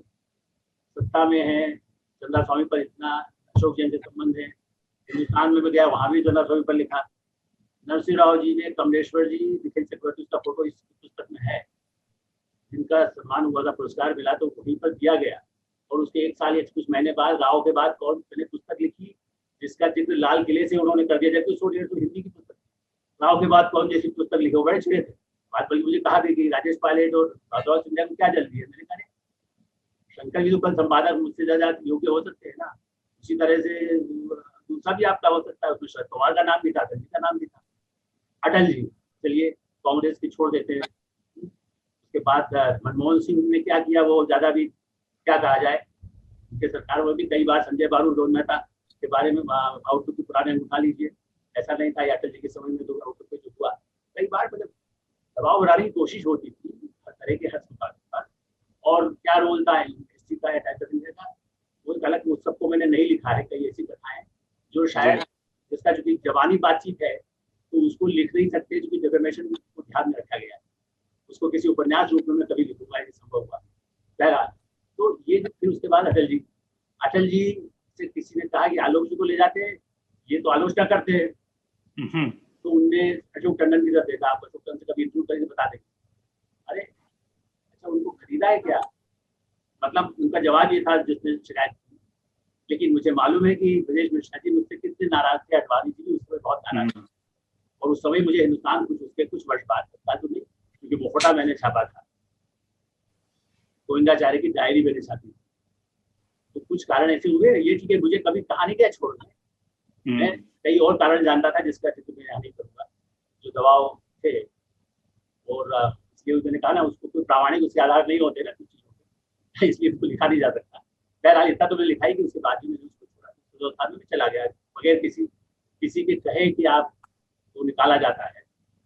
सत्ता में है, चंद्रा स्वामी पर इतना अशोक जैन से संबंध है। हिंदुस्तान में गया, वहां भी चंद्रा स्वामी पर लिखा। नरसिंहराव जी ने, कमलेश्वर जी, निखिल चक्रवर्ती, उसका फोटो इस पुस्तक में है, जिनका सम्मान हुआ था, पुरस्कार मिला, तो वहीं पर दिया गया। और उसके 1 साल या कुछ महीने बाद, राव के बाद कौन मैंने पुस्तक लिखी जिसका जिक्र लाल किले से उन्होंने कर दिया, जबकि 150 हिंदी की पुस्तक। राव के बाद कौन जैसी पुस्तक लिखे, वो बड़े छिड़े थे। बात बल्कि मुझे कहा गई कि राजेश पायलट और राघव सिंधिया को क्या जल्दी है, मैंने कहा शंकर जी तो कल संपादक मुझसे ज्यादा योग्य हो सकते हैं ना। उसी तरह से दूसरा भी आपका हो सकता है, उसमें शरद पवार का नाम भी था, गांधी का नाम भी था, अटल जी, चलिए कांग्रेस की छोड़ देते हैं। उसके बाद मनमोहन सिंह ने क्या किया, वो ज्यादा भी क्या कहा जाए, उनके सरकार में भी कई बार संजय बारू, रोहन मेहता के बारे में आउटलुक के पुराने उठा लीजिए, ऐसा नहीं था। अटल जी के समय में तो आउटलुक पे जो हुआ, कई बार मतलब दबाव बनाने की कोशिश होती थी हर तरह के हस्तक्षेप पर। और क्या रोल था हिस्ट्री का या टाइप का, वो एक अलग, उस सबको मैंने नहीं लिखा है। कई ऐसी कथाएं जो शायद जिसका चूंकि जवानी बातचीत है, तो उसको लिख नहीं सकते, क्योंकि डेफर्मेशन को ध्यान में रखा गया है। उसको किसी उपन्यास रूप में मैं कभी लिखूंगा, ये संभव हुआ पहला। तो ये फिर उसके बाद अटल जी से किसी ने कहा कि आलोक जी को ले जाते हैं, ये तो आलोचना करते हैं। तो उनने अशोक टंडन की तरफ देखा, आप अशोक टंडन से कभी इंटरव्यू करके बता देंगे, अरे अच्छा उनको खरीदा है क्या, मतलब उनका जवाब ये था जिसने शिकायत की। लेकिन मुझे मालूम है कि ब्रजेश मिश्रा जी मुझसे कितने नाराज थे, अडवाणी जी भी उस समय बहुत नाराज थे। और उस समय मुझे हिंदुस्तान कुछ वर्ष बाद, क्योंकि मुखौटा मैंने छापा था, गोविंदाचार्य की डायरी मैंने छापी, तो कुछ कारण ऐसे हुए, ये ठीक है, मुझे कभी कहानी क्या छोड़ना है, मैं कई और कारण जानता था जिसका चित्र मैं यहाँ नहीं करूँगा, जो दबाव थे। और इसलिए मैंने कहा ना, उसको कोई प्रामाणिक उसके आधार नहीं होते ना कुछ चीज़ों के, इसलिए उसको लिखा नहीं जा सकता। बहरहाल इतना तो मैंने लिखा ही कि उसके बाद ही मैंने उसको छोड़ा, तो में चला गया बगैर किसी के कहे कि आप वो निकाला जाता है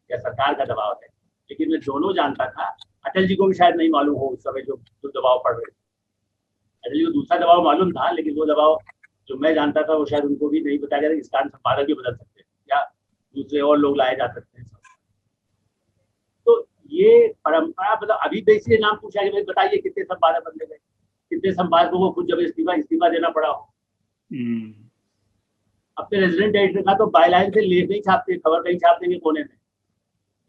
या सरकार का दबाव है। लेकिन मैं दोनों जानता था, अटल जी को भी शायद नहीं मालूम हो उस समय जो दबाव पड़ रहे थे। अटल जी को दूसरा दबाव मालूम था, लेकिन वो दबाव जो मैं जानता था वो शायद उनको भी नहीं बताया गया। इस कारण संपादक भी बदल सकते हैं या दूसरे और लोग लाए जा सकते हैं। तो ये परंपरा, मतलब अभी भी इसलिए नाम पूछा कि भाई बताइए कितने संपादक बदले गए, कितने संपादकों को खुद जब इस्तीफा देना पड़ा हो। अपने रेजिडेंट एडिटर का तो बायलाइन से लेख नहीं छापते, खबर नहीं छाप देंगे कोने में।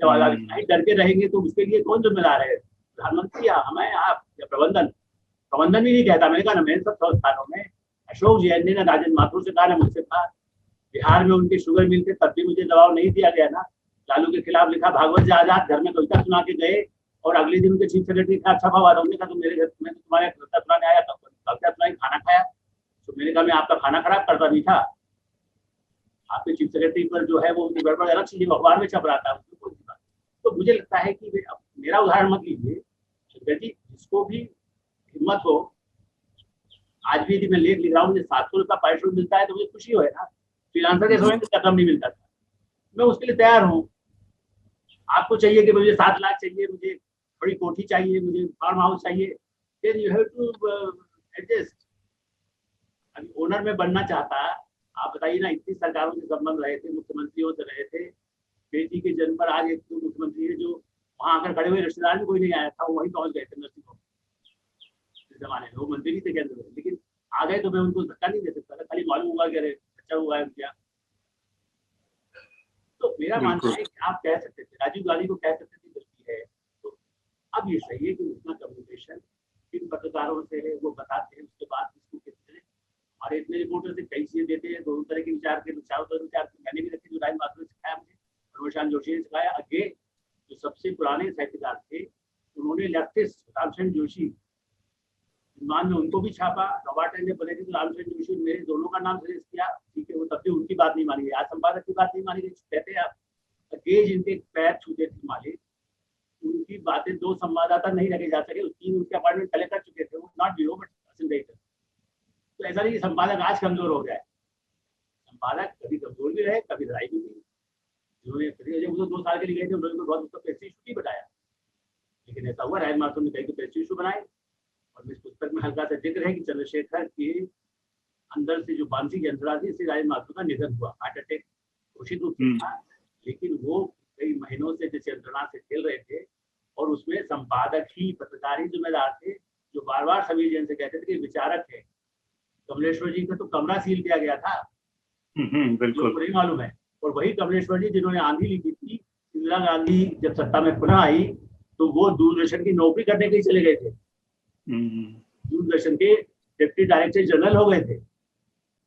जब आजादी डर के रहेंगे तो उसके लिए कौन जिम्मेदार है, प्रधानमंत्री या हमें, आप या प्रबंधन भी नहीं कहता। मैंने कहा ना, मैंने सब संस्थानों में अशोक जैन ने, राजेंद्र माथुर से कहा ना, मुझसे कहा बिहार में उनके शुगर मिल थे, तब भी मुझे दबाव नहीं दिया गया ना। लालू के खिलाफ लिखा, भागवत जी आजाद घर में कविता सुना के गए और अगले दिन उनके चीफ सेक्रेटरी का छपा हुआ था। उन्होंने कहा तो मेरे घर में तुम्हारे कविता सुनाने आया, कविता सुनाई, खाना खाया। तो मैंने कहा मैं आपका खाना खराब करता नहीं था, आपके चीफ सेक्रेटरी पर जो है वो गड़बड़ अलग चीज अखबार में छप रहा था, तो मुझे लगता है कि मेरा उदाहरण मत लीजिए शंकर जी, जिसको भी हिम्मत हो। आज भी यदि मैं लेख लिख रहा हूँ, मुझे 700 रुपया पारिश्रमिक मिलता है तो मुझे खुशी हो है ना। फ्रीलांसर के समय में कदम नहीं मिलता था, मैं उसके लिए तैयार हूँ। आपको चाहिए कि मुझे 7 लाख चाहिए, मुझे बड़ी कोठी चाहिए, मुझे फार्म हाउस चाहिए, then you have to adjust. अभी ओनर में बनना चाहता, आप बताइए ना, इतनी सरकारों से संबंध रहे थे, मुख्यमंत्रियों से रहे थे, बेटी के जन्म पर आज एक तो मुख्यमंत्री है जो वहां आकर खड़े हुए, रिश्तेदार भी कोई नहीं आया था, वो वहीं पहुंच गए थे नर्सिंग होम इस जमाने में। वो मंत्री थे केंद्र में, लेकिन आ गए तो मैं उनको धक्का नहीं दे सकता था, खाली मालूम हुआ कि अरे अच्छा हुआ है क्या। तो मेरा मानना है कि आप कह सकते थे, राजीव गांधी को कह सकते थे गलती है, तो अब ये सही है कि उतना कम्युनिकेशन किन पत्रकारों से है वो बताते हैं, उसके बाद इसको कितने और इतने रिपोर्टर से कई चीजें देते हैं, दोनों तरह के विचार के विचार मैंने भी रखे, जो राज माथुर ने सिखाया मुझे, प्रमोशान जोशी ने सिखाया। आगे जो सबसे पुराने साहित्यकार थे उन्होंने लेफ्टिस्ट रामचंद्र जोशी, हिंदुस्तान में उनको भी छापा, रबार्ट ने बने थे तो रामचंद्र जोशी मेरे दोनों का नाम सजेस्ट किया, ठीक है, वो तब भी उनकी बात नहीं मानी गई, आज संपादक की बात नहीं मानी गई। कहते हैं आप अगे जिनके पैर छूते थे मालिक, उनकी बातें 2 संवाददाता नहीं रखे जा सके, 3 उनके अपार्टमेंट पहले कर चुके थे, वो नॉट बिलो बट असिस्टेंट। तो ऐसा नहीं संपादक आज कमजोर हो जाए, संपादक कभी कमजोर भी रहे, कभी लड़ाई भी हुई। जिन्होंने 2 साल के लिए गए थे उन्होंने बहुत उसका प्रेस्टीज इशू भी बताया, लेकिन ऐसा हुआ राज माथुर ने कहीं तो प्रेस्टीज इशू बनाए। और इस पुस्तक में हल्का सा जिक्र है कि चंद्रशेखर के अंदर से जो मानसिक यंत्रणा थी, इससे राज माथुर का निधन हुआ, हार्ट अटैक घोषित रूप से था, लेकिन वो कई महीनों से जिस यंत्रणा से खेल रहे थे और उसमें संपादक ही, पत्रकार ही जिम्मेदार थे, जो बार बार सभी जन से कहते थे कि विचारक है। कमलेश्वर जी का तो कमरा सील किया गया था, बिल्कुल नहीं मालूम है। और वही कमलेश्वर जी जिन्होंने आंधी लिखी थी, इंदिरा गांधी जब सत्ता में पुनः आई तो वो दूरदर्शन की नौकरी करने के लिए चले गए थे, दूरदर्शन के डिप्टी डायरेक्टर जनरल हो गए थे।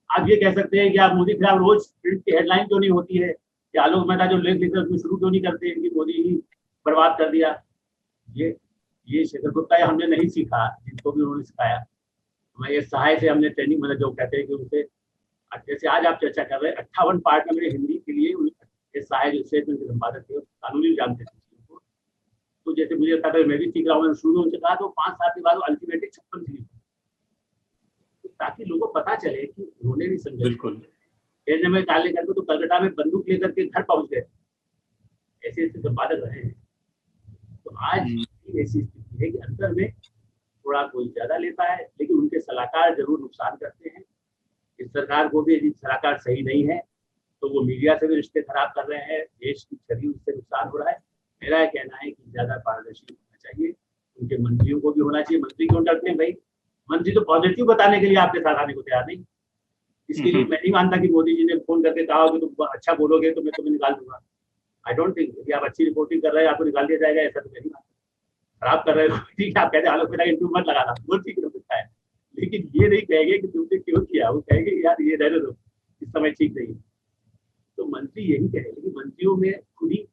आप ये कह सकते हैं कि आप मोदी खिलाफ रोज प्रिंट की हेडलाइन क्यों नहीं होती है, कि आलोक मेहता जो लेख लिखते उसमें शुरू क्यों नहीं करते हैं कि मोदी ही बर्बाद कर दिया। ये शेखर गुप्ता हमने नहीं सीखा, जिनको भी उन्होंने सिखाया। मैं ये सहाय से हमने ट्रेनिंग, मतलब जो कहते हैं कि उनसे, जैसे आज आप चर्चा कर रहे हैं 58 पार्ट में मैंने हिंदी के लिए सहाय जो स्टेटमेंट के संपादक थे कानूनी जानते थे उनको, तो जैसे मुझे लगता था मैं भी सीख रहा हूँ, शुरू में उनसे कहा तो 5 साल के बाद वो अल्टीमेटली 56 सीख, ताकि लोगों को पता चले कि उन्होंने भी संघर्ष, बिल्कुल में डालने करके तो कलकत्ता में बंदूक लेकर के घर पहुंच गए, ऐसे ऐसे संपादक रहे हैं। तो आज ऐसी स्थिति है कि अंतर में थोड़ा कोई ज्यादा लेता है, लेकिन उनके सलाहकार जरूर नुकसान करते हैं। इस सरकार को भी यदि सलाहकार सही नहीं है तो वो मीडिया से भी रिश्ते खराब कर रहे हैं, देश की छवि उससे नुकसान हो रहा है। मेरा कहना है कि ज्यादा पारदर्शी होना चाहिए, उनके मंत्रियों को भी होना चाहिए। मंत्री क्यों डरते हैं भाई, मंत्री तो पॉजिटिव बताने के लिए आपके साथ आने को तैयार नहीं। इसके लिए मैं नहीं मानता कि मोदी जी ने फोन करके कहा कि तुम अच्छा बोलोगे तो मैं तुम्हें निकाल दूंगा। आई डोंट थिंक, यदि आप अच्छी रिपोर्टिंग कर रहे हैं आपको निकाल दिया जाएगा, ऐसा तो मैं नहीं मानता। खराब कर रहे हो ठीक है, आप कहते हैं आलोक मेहता इंटरव्यू मत लगाना, वो ठीक हो सकता है, लेकिन ये नहीं कहेंगे कि तुमने क्यों किया, वो कहेंगे यार ये रहने दो, इस समय ठीक नहीं। तो मंत्री यही कहे, लेकिन मंत्रियों में खुद ही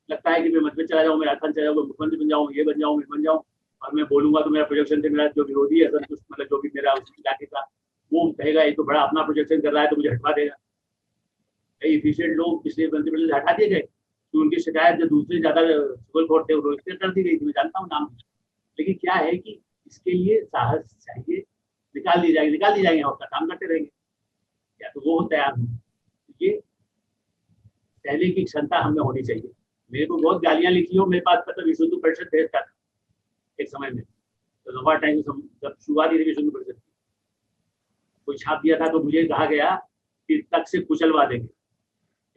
लगता है कि मैं मंत्री चला जाऊँ, मैं राजस्थान चला जाऊँ, मैं मुख्यमंत्री बन जाऊँ, ये बन जाऊँ, मैं बन जाऊँ, और मैं बोलूंगा तो मेरा प्रोजेक्शन से मेरा जो विरोधी है संतुष्ट, मतलब जो भी मेरा उस इलाके का, वो कहेगा ये तो बड़ा अपना प्रोजेक्शन कर रहा है तो मुझे हटवा देगा। कई इफिशियंट लोग पिछले मंत्रिमंडल से हटा दिए गए कि उनकी शिकायत जो दूसरे ज्यादा सिविल कोर्ट थे वो इससे कर दी गई थी, मैं जानता हूँ नाम। लेकिन क्या है कि इसके लिए साहस चाहिए, निकाल दी जाएंगे और काम करते रहेंगे, या तो वो तैयार हो। ये सहने की क्षमता हमें होनी चाहिए। मेरे को बहुत गालियां लिखी हो, मेरे पास मतलब विश्व हिंदू परिषद भेजता था एक समय में, तो लंबा टाइम जब शुरुआत ही विश्व हिंदू परिषद की, कोई छाप दिया था तो मुझे कहा गया कि तक से कुचलवा देंगे,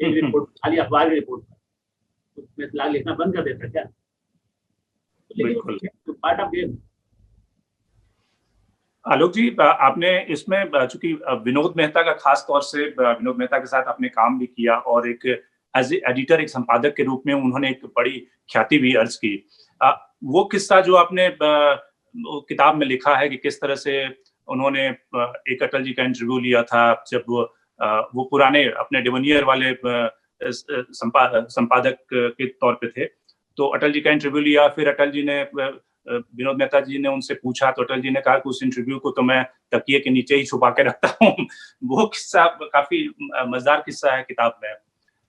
एक रिपोर्ट खाली अखबार की रिपोर्ट पर, तो मैं लिखना बंद कर देता क्या? तो पार्ट ऑफ गेम। आलोक जी, आपने इसमें चूंकि विनोद मेहता का खास तौर से विनोद मेहता के साथ आपने काम भी किया और एक एज एडिटर, एक संपादक के रूप में उन्होंने एक बड़ी ख्याति भी अर्ज की। वो किस्सा जो आपने किताब में लिखा है कि किस तरह से उन्होंने एक अटल जी का इंटरव्यू लिया था जब वो पुराने अपने डिवनियर वाले संपादक के तौर पे थे, तो अटल जी का इंटरव्यू लिया, फिर अटल जी ने विनोद मेहता जी ने उनसे पूछा तो अटल जी ने कहा कि उस इंटरव्यू को तो मैं तकिए के नीचे ही छुपा के रखता हूँ। वो किस्सा काफी मजेदार किस्सा है किताब में।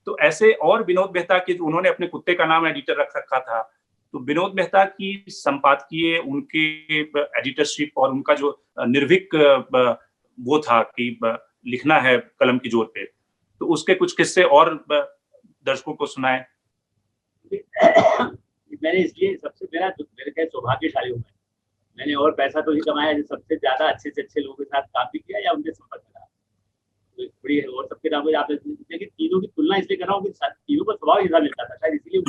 तो ऐसे और विनोद मेहता की, उन्होंने अपने कुत्ते का नाम एडिटर रख रखा था, तो विनोद मेहता की संपादकीय, उनके एडिटरशिप और उनका जो निर्भीक वो था कि लिखना है कलम की जोर पे, तो उसके कुछ किस्से और दर्शकों को सुनाए। मैंने इसलिए सबसे मेरे क्या सौभाग्यशाली हूँ मैंने और पैसा तो ही कमाया, सबसे ज्यादा अच्छे से अच्छे लोगों के साथ काम भी किया या उनके संपर्क में रहा, तो बड़ी है। और सबके नाम आप लेकिन तीनों की तुलना इसलिए कर रहा हूँ कि तीनों का स्वभाव ऐसा मिलता था, शायद इसीलिए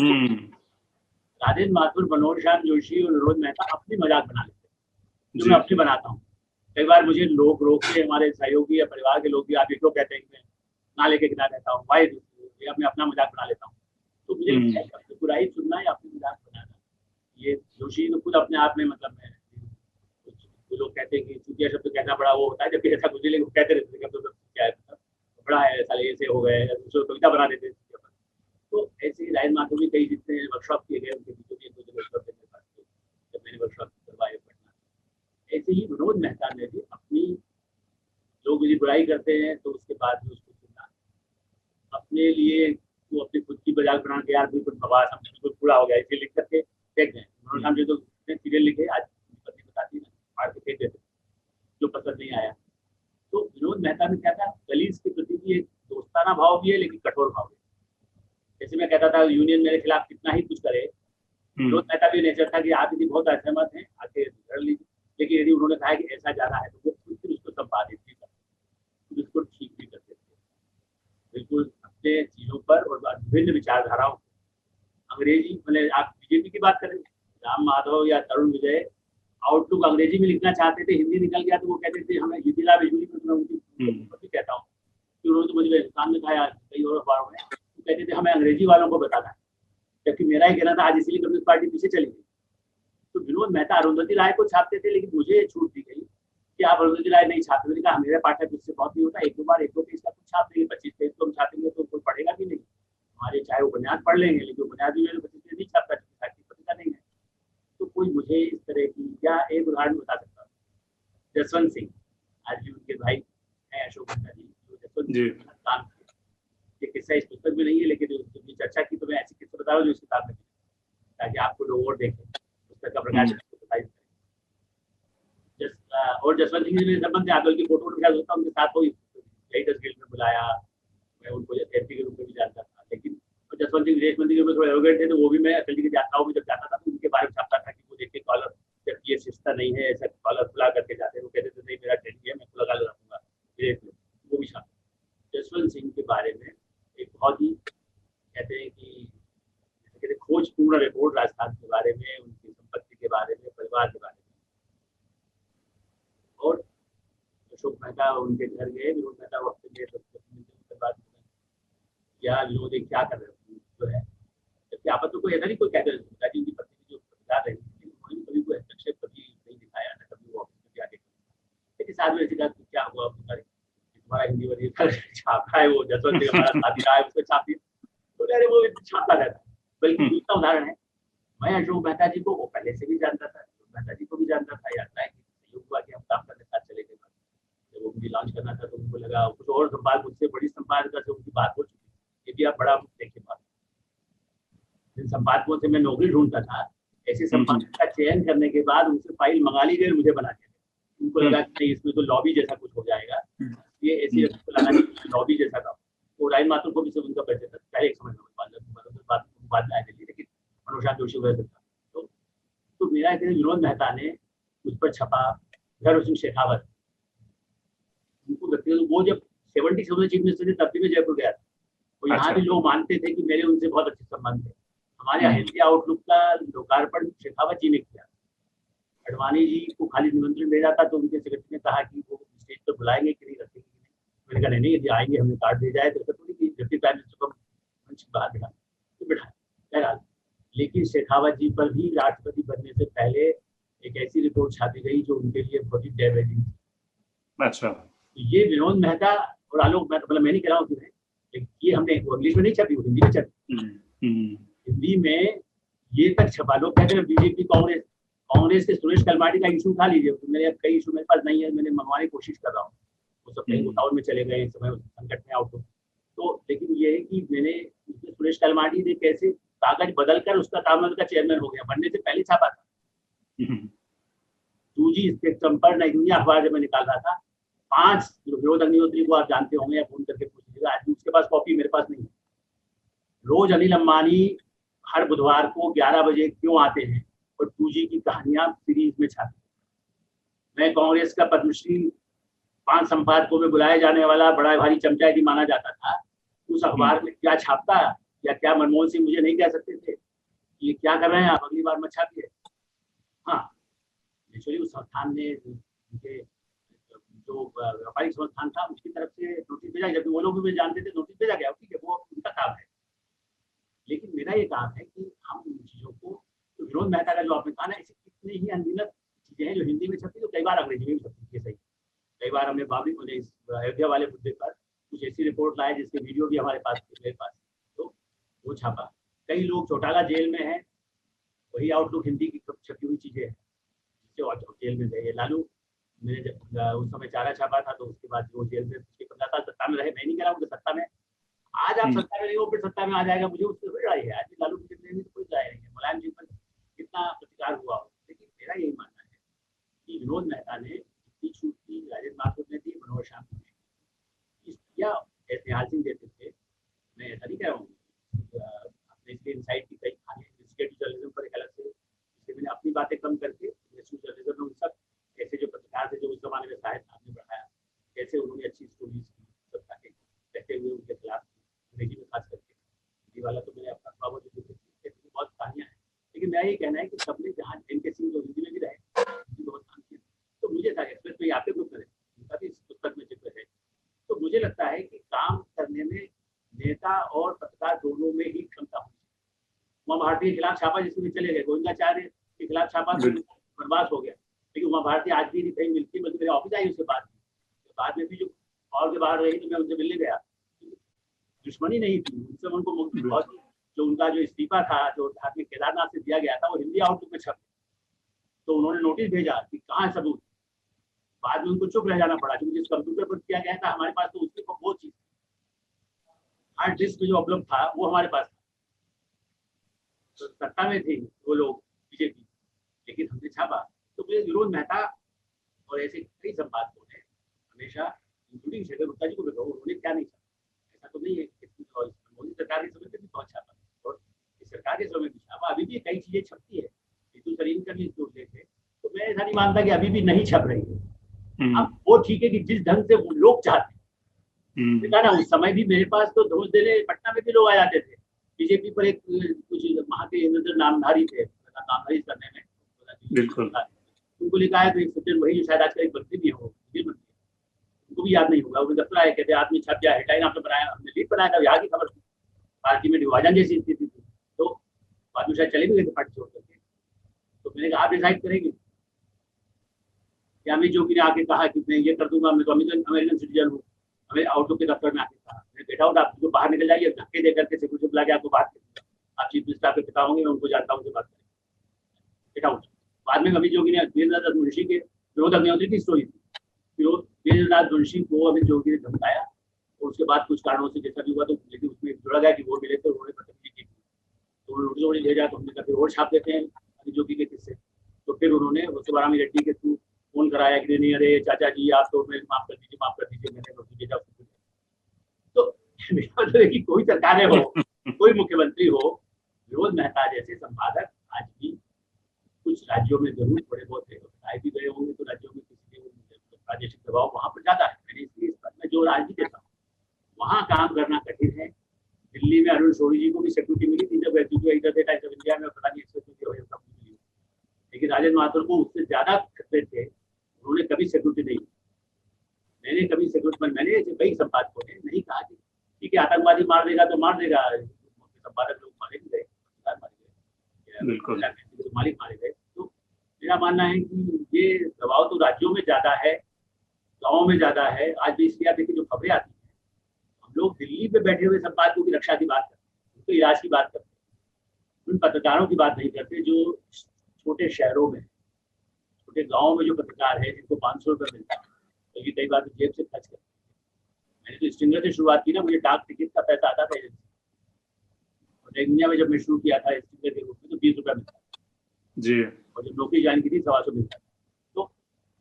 राजेंद्र माथुर, मनोहर श्याम जोशी और विनोद मेहता अपनी मजाक बना लेते, जो मैं अपनी बनाता हूँ। कई बार मुझे लोग रोक के, हमारे सहयोगी या परिवार के लोग भी, आप एक लोग कहते हैं मैं ना लेके गिना रहता हूँ, वाई मैं अपना मजाक बना लेता हूँ। तो मुझे अपनी बुराई सुनना या अपनी मजाक बनाना, ये जोशी तो खुद अपने आप में मतलब मैं, तो लोग कहते हैं कि चुतिया शब्द कहना बड़ा वो होता है, जबकि ऐसा कुछ नहीं, लेकिन कहते रहते हैं तो क्या है बड़ा है, साले ऐसे हो गए, दूसरे कविता बना देते हैं। तो ऐसे ही राजेंद्र माथुर भी कई जितने वर्कशॉप किए गए उनके बीचों भी एक दो वर्कशॉप मेरे पास थे, जब मैंने वर्कशॉप करवाए पढ़ना। ऐसे ही विनोद मेहता ने भी अपनी, लोग यदि बुराई करते हैं तो उसके बाद भी उसको सुनना, अपने लिए वो अपनी खुद की मजाक बना के, यार बिल्कुल बकवास, हम बिल्कुल पूरा हो गया, इसे लिख करके फेंक दें। उन्होंने जो सीरियल लिखे, आज पत्नी बताती है, फाड़ के फेंक देते जो पसंद नहीं आया। तो विनोद मेहता में क्या था, कलीग्स के प्रति भी एक दोस्ताना भाव भी है, लेकिन कठोर भाव भी। जैसे मैं कहता था यूनियन मेरे खिलाफ कितना ही कुछ करे, विनोद मेहता भी नेचर था कि आप यदि बहुत असहमत हैं आके लड़ लीजिए, लेकिन यदि उन्होंने कहा कि ऐसा जाना है तो वो फिर उसको संपादित भी करते, उसको ठीक भी करते थे, बिल्कुल अपने चीजों पर और विभिन्न विचारधाराओं। अंग्रेजी, मैंने आप बीजेपी की बात करें, राम माधव या तरुण विजय आउटलुक अंग्रेजी में लिखना चाहते थे, हिंदी निकल गया तो वो कहते थे हमें युतिला बिजली में, मैं उनकी कहता हूँ कि उन्होंने तो मुझे हिंदुस्तान में कहा, कई और अखबारों में कहते थे हमें अंग्रेजी वालों को बताना है, जबकि मेरा ही कहना था आज इसलिए कम्युनिस्ट पार्टी पीछे चली गई। तो विनोद मेहता अरुंधति राय को छापते थे, लेकिन मुझे छूट दी गई कि आप अरुंधति राय नहीं छापते। मैंने कहा मेरे पाठक उससे बहुत नहीं होता, एक दो पेज का कुछ छाप देंगे, 25 पेज तो हम छापेंगे तो कोई पढ़ेगा भी नहीं, हमारे चाहे उपन्यास पढ़ लेंगे, लेकिन उपन्यास भी 25 पेज नहीं छापता, पत्रिका नहीं है। तो कोई मुझे इस तरह की, या एक उदाहरण बता सकता हूँ, जसवंत सिंह, आज भी उनके भाई हैं अशोक मेहता जी, जसवंत सिंह काम किया, किस्सा इस पुस्तक में नहीं है, लेकिन चर्चा की तो मैं ऐसी किस्सा बता रहा हूँ जो इस किताब में, ताकि आपको लोग और देखें पुस्तक का प्रकाशन। और जसवंत सिंह जी संबंध आदल की फोटो उठा होता, उनके साथ कोई राइटर्स गिल्ड में बुलाया, मैं उनको एमपी के रूप में भी जानता था। लेकिन जसवंत सिंह विदेश मंत्री में थोड़े एरोगेंट थे, तो वो भी मैं अटल जी की यात्राओं में जब जाता था तो उनके बारे में छापता था कि वो देखिए कॉलर, जब ये सिस्ता नहीं है, ऐसा कॉलर खुला करके जाते हैं, वो कहते थे नहीं मेरा ट्रेनिंग है, मैं खुला लगा रखूंगा विदेश में, वो भी छापता। जसवंत सिंह के बारे में एक बहुत ही कहते हैं कि खोजपूर्ण रिपोर्ट राजस्थान के बारे में, उनकी संपत्ति के बारे में, परिवार के बारे में। और अशोक मेहता उनके घर गए, विनोद मेहता वक्त में बात या विनोद क्या कर रहे जो है, जबकि आपस में कोई ऐसा नहीं कोई कहते जी उनकी पत्नी जो बता रही थी, उन्होंने कभी कोई हस्तक्षेप कभी नहीं दिखाया, ना कभी वो ऑफिस में जाके, लेकिन साथ में ऐसी बात क्या हुआ, तुम्हारा हिंदी वाली छापा है, वो जसवंत सिंह हमारा साथी रहा है, उसको छाप दिया, तो अरे वो छापता रहता। बल्कि दूसरा उदाहरण है, मैं अशोक मेहता जी को वो पहले से भी जानता था, लॉन्च करना था, तो उनको लगा कुछ और संपादक मुझसे बड़ी संपादिका से उनकी बात हो चुकी, ये भी आप बड़ा देखिए बात। जिन संपादकों से मैं नौकरी ढूंढता था, ऐसे संपादक का चयन करने के बाद उनसे फाइल मंगा ली गई, मुझे बना के उनको लगा कि इसमें तो लॉबी जैसा कुछ हो जाएगा, ये ऐसे लाना लॉबी जैसा था। तो राइन माथुर को भी सब उनका परिचय था पहले एक समय में, बाद में आए थे, लेकिन मनोज जोशी वगैरह था। तो मेरा एक विनोद मेहता ने उस पर छपा, भैरव सिंह शेखावत, उनको व्यक्तिगत वो जब 70 चीफ मिनिस्टर थे तब भी मैं जयपुर गया था, तो यहाँ भी लोग मानते थे कि मेरे उनसे बहुत अच्छे संबंध थे। हमारे हेल्थी आउटलुक का लोकार्पण शेखावत जी ने किया, अडवाणी जी को खाली निमंत्रण दे जाता, तो उनके सेक्रेटरी ने कहा कि वो स्टेज पर बुलाएंगे कि नहीं, रखेंगे कि नहीं। मैंने कहा नहीं, यदि आएंगे हमें कार्ड दे जाए तो ऐसा थोड़ी कि डिप्टी प्राइम मिनिस्टर को मंच पर बाहर बिठा तो बिठाए, बहरहाल। लेकिन शेखावत जी पर भी राष्ट्रपति बनने से पहले एक ऐसी रिपोर्ट छापी गई जो उनके लिए बहुत ही डैमेजिंग थी। अच्छा, ये विनोद मेहता और आलोक मेहता, मतलब मैं नहीं कह रहा हूँ कि ये हमने इंग्लिश में नहीं छपी, हिंदी में छपी। हिंदी में ये तक छपा, लोग कहते हैं बीजेपी कांग्रेस के सुरेश कलमाडी का इशू उठा लीजिए, मेरे कई इशू मेरे पास नहीं है, मैंने मंगवाने की कोशिश कर रहा हूँ, वो सब कहीं उठावर में चले गए, इस समय संकट में आउट। तो लेकिन ये है कि मैंने सुरेश कलमाडी ने कैसे कागज बदलकर उसका तामिल का चेयरमैन हो गया, बनने से पहले छापा था। 2G स्पेक्ट्रम पर नई दुनिया अखबार जब मैं निकाल रहा था, 5 विनोद अग्निहोत्री को आप जानते होंगे या फोन करके पूछ लीजिएगा, आज उसके पास कॉपी मेरे पास नहीं है। रोज अनिल अंबानी हर बुधवार को 11 बजे क्यों आते हैं और 2G की कहानियां सीरीज में छापी। मैं कांग्रेस का पद्मश्री 5 संपादकों में बुलाए जाने वाला बड़ा भारी चमचा यदि माना जाता था, उस अखबार में क्या छापता या क्या मनमोहन सिंह मुझे नहीं कह सकते थे ये क्या कर रहे हैं आप, अगली बार मत छापिए। हाँ, नेचुरली उस संस्थान ने उनके जो व्यापारिक संस्थान था उसकी तरफ से नोटिस भेजा, जबकि वो लोग भी जानते थे नोटिस भेजा गया, ठीक है, वो उनका काम है। लेकिन मेरा ये काम है कि हम उन चीज़ों को, तो विनोद मेहता का जो आपने कहा ना, ऐसी कितनी ही अनगिनत चीज़ें हैं जो हिंदी में छपती, तो कई बार अंग्रेजी में भी छपती है। सही, कई बार हमने बाबरी को अयोध्या वाले मुद्दे पर कुछ ऐसी रिपोर्ट लाए जिसके वीडियो भी हमारे पास मेरे पास, तो वो छापा। कई लोग चौटाला जेल में हैं, वही आउटलुक हिंदी की छपी हुई चीज़ें हैं, जिससे जेल में गए। लालू मैंने जब उस समय चारा छापा था, तो उसके बाद वो जेल में 15 साल सत्ता में रहे, मैं नहीं कह रहा हूँ कि सत्ता में आज आप सत्ता में नहीं हो फिर सत्ता में आ जाएगा, मुझे उससे कोई लड़ाई है। आज भी लालू की जितने भी कोई लड़ाई नहीं है, मुलायम जी पर कितना प्रतिकार हुआ हो, लेकिन मेरा यही मानना है कि विनोद मेहता ने जितनी छूट की राजेंद्र माथुर ने दी, मनोहर श्याम ने या निहाल सिंह देते थे, मैं ऐसा नहीं कह रहा हूँ। अपने इसके इनसाइड की कई कहानी जर्नलिज्म पर एक अलग से, इससे मैंने अपनी बातें कम करके जर्नलिज्म में उन सब ऐसे जो पत्रकार थे जो उस जमाने में साहित्य आपने बढ़ाया, कैसे उन्होंने अच्छी स्टोरीज की, सबका कहते हुए उनके खिलाफ अंग्रेजी में खास करके, हिंदी वाला तो मैंने अपना बाबा जो बहुत कहानियां हैं। लेकिन मेरा ये कहना है कि सबने जहाँ एनके सिंह जो हिंदी में भी रहे, हिंदी बहुत काम किया, तो मुझे था एक्सप्रेस में आपके ग्रुप में उनका भी इस पुस्तक में जिक्र है। तो मुझे लगता है कि काम करने में नेता और पत्रकार दोनों में ही क्षमता होती है। उमा भारती के खिलाफ छापा जिसमें चले गए, गोविंदाचार्य के खिलाफ छापा बर्बाद हो गया, लेकिन उमा भारती आज भी नहीं कहीं मिलती, बल्कि मेरे ऑफिस आई उसके बाद में भी जो और के बाहर रही, तो मैं उनसे मिलने गया, दुश्मनी नहीं थी उनसे, उनको बहुत जो उनका जो इस्तीफा था जो धार्मिक केदारनाथ से दिया गया था वो हिंदी आउटलुक में छप, तो उन्होंने नोटिस भेजा कि कहाँ सबूत, बाद में उनको चुप रह जाना पड़ा, क्योंकि जिस कंप्यूटर पर किया गया था हमारे पास तो उसके वो चीज हार्ड डिस्क में जो उपलब्ध था वो हमारे पास था। तो सत्ता में थे वो लोग बीजेपी, लेकिन हमने छापा। तो मुझे विनोद मेहता और ऐसे कई संपादकों ने हमेशा, इंक्लूडिंग शेखर गुप्ता जी को भी कहा, उन्होंने क्या नहीं छापा, ऐसा तो नहीं है। मोदी सरकार के समय में भी बहुत छापा और इस सरकार के समय भी छापा, अभी भी कई चीजें छपती है। ऋतु सरीन का भी जोड़ लेते, तो मैं ऐसा नहीं मानता कि अभी भी नहीं छप रही है। अब वो ठीक है कि जिस ढंग से वो लोग चाहते हैं ना, उस समय भी मेरे पास तो दोष देने पटना में भी लोग आ जाते थे बीजेपी पर, एक कुछ वहाँ के नामधारी थे, नामधारी करने में बिल्कुल उनको लिखा है, तो एक सज्जन वही जो शायद आजकल एक मंत्री भी हो, उनको भी याद नहीं होगा, उन्हें दफ्तर आया, कहते आदमी छप गया, हेडलाइन आपने बनाया, हमने लीड बनाया था, यहाँ की खबर थी, पार्टी में विभाजन जैसी स्थिति थी, तो बाद में शायद चले भी गए थे पार्टी छोड़ करके। तो मैंने कहा आप डिसाइड करेंगे कि अमित जोगी ने आके कहा कि मैं ये कर दूंगा, मैं तो अमेरिकन सिटीजन हूँ, हमें आउटलुक के दफ्तर में आके कहा, मैं गेट आउट, आप बाहर निकल जाइए, धक्के दे करके सिक्योरिटी बुला के आपको बात करूंगा, आप चीफ मिनिस्टर आपके पिता होंगे, मैं उनको जानता हूँ, बात करेंगे, गेट आउट। बाद में अमित जोगी ने वीरेंद्र दत्त मुंशी के विनोद अग्निहोत्री की स्टोरी थी, वीरेंद्रनाथ मुंशी को अमित जोगी ने धमकाया और उसके बाद कुछ कारणों से जैसा भी हुआ, तो लेकिन उसमें जुड़ा गया कि वो मिले तो उन्होंने बदतमीजी की, तो उन्होंने नोटिस भेजा, तो हमने कहा फिर और छाप देते हैं अमित जोगी के किस्से। तो फिर उन्होंने सुब्बाराम रेड्डी के थ्रू फोन कराया कि नहीं अरे चाचा जी आप तो मैं माफ कर दीजिए, मैंने नोटिस भेजा। तो मेरा मतलब है कि कोई सरकारें हो, कोई मुख्यमंत्री हो, विनोद मेहता जैसे संपादक आज भी कुछ राज्यों में जरूर थोड़े बहुत आए भी गए होंगे, तो राज्यों में किसी के प्रादेशिक दबाव वहां पर ज्यादा है। मैंने इसलिए इस बात में जो राजनीति देता हूँ, वहाँ काम करना कठिन है। दिल्ली में अरुण शोरी जी को भी सिक्योरिटी मिली थी जब इधर थे टाइम्स ऑफ इंडिया में, पता नहीं सिक्योरिटी हो सब मिली, लेकिन राजेंद्र माथुर को उससे ज्यादा खतरे थे, उन्होंने कभी सिक्योरिटी नहीं। मैंने कभी सिक्योरिटी, मैंने कई संपादकों ने नहीं कहा कि ठीक है आतंकवादी मार देगा तो मार देगा, संपादक लोग मारे भी गए, मालिक मारे गए। तो मेरा मानना है कि ये दबाव तो राज्यों में ज्यादा है, गाँव में ज्यादा है। आज भी इसलिए देखिए जो खबरें आती हैं, हम लोग दिल्ली पे बैठे हुए संपादकों की रक्षा की बात करते हैं, उनके इलाज की बात करते हैं, उन पत्रकारों की बात नहीं करते जो छोटे शहरों में, छोटे गाँव में जो पत्रकार है जिनको 500 रुपये मिलता है, तो ये कई बार जेब से खर्च करते हैं। मैंने तो स्टिंगर से शुरुआत की ना, मुझे डाक टिकट का पैसा आता था एजेंसी, और इंडिया में जब मैं शुरू किया था स्टिंगर के रूप में तो 20 रुपया मिलता जी, और जब नौकरी ज्वाइन की थी 125 मिलता था। तो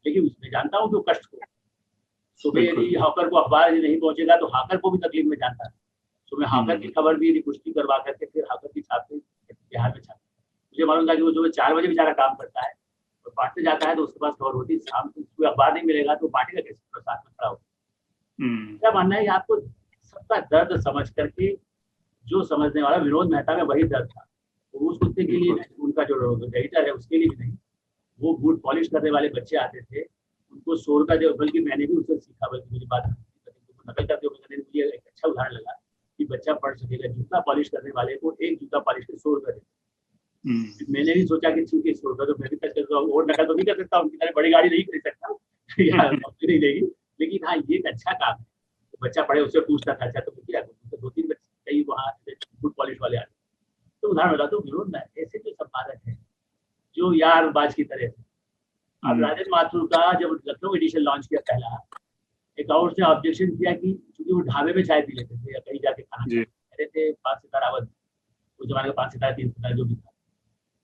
लेकिन उसमें जानता हूँ जो कष्ट को, सुबह यदि हॉकर को अखबार नहीं पहुंचेगा तो हाकर को भी तकलीफ में जानता है। सुबह हाकर की खबर भी यदि पुष्टि करवा करके फिर हाकर की छापते बिहार में छापते, मुझे मालूम था कि वो सुबह 4 बजे बेचारा काम करता है और बांटने जाता है तो उसके पास खबर होती है, शाम को उसको अखबार नहीं मिलेगा तो बांटेगा कैसे, प्रसाद में खड़ा होगा। क्या मानना है आपको सबका दर्द समझ करके, जो समझने वाला विनोद मेहता में वही दर्द था, तो उस कुत्ते के लिए उनका जो एडिटर है उसके लिए भी नहीं, वो बूट पॉलिश करने वाले बच्चे आते थे उनको 100 रुपया दे, बल्कि मैंने भी उससे सीखा, बल्कि मेरी बात नकल करते हुए मुझे एक अच्छा उदाहरण लगा कि बच्चा पढ़ सकेगा। जूता पॉलिश करने वाले को एक जूता पॉलिश के 100 रुपये देते। मैंने भी सोचा कि चूंकि 100 रुपये तो मैं भी कर सकता हूँ, और नकल तो नहीं कर सकता, उनकी तरह बड़ी गाड़ी नहीं खरीद सकता नहीं देगी, लेकिन हाँ ये एक अच्छा काम है। तो बच्चा पढ़े उससे पूछता था, अच्छा तो क्या 2-3 बच्चे कई वहाँ बूट पॉलिश वाले आते। तो उदाहरण बताता हूँ, विनोद ऐसे जो संपादक है जो यार बाज की तरह से। अब राजेंद्र माथुर का जब लखनऊ एडिशन लॉन्च किया पहला, अकाउंट से ऑब्जेक्शन किया कि क्योंकि वो ढाबे में चाय पी लेते थे या कहीं जाके खाना खाते थे, 5 सितारा अवध उस जमाने का 5 सितारा 3 सितारा जो भी था,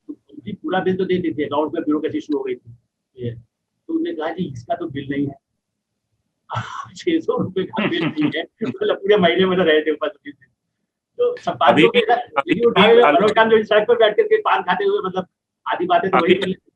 तो उनकी पूरा बिल तो देती थी, अकाउंट में ब्यूरोक्रेसी शुरू हो गई थी। तो उन्होंने कहा जी इसका तो बिल नहीं है 600 रुपए का बिल नहीं है, मतलब पूरे महीने में रहे थे 25 दिन। तो संपादकों के सड़क पर बैठ करके पान खाते हुए, मतलब आधी बातें तो वही कर लेते।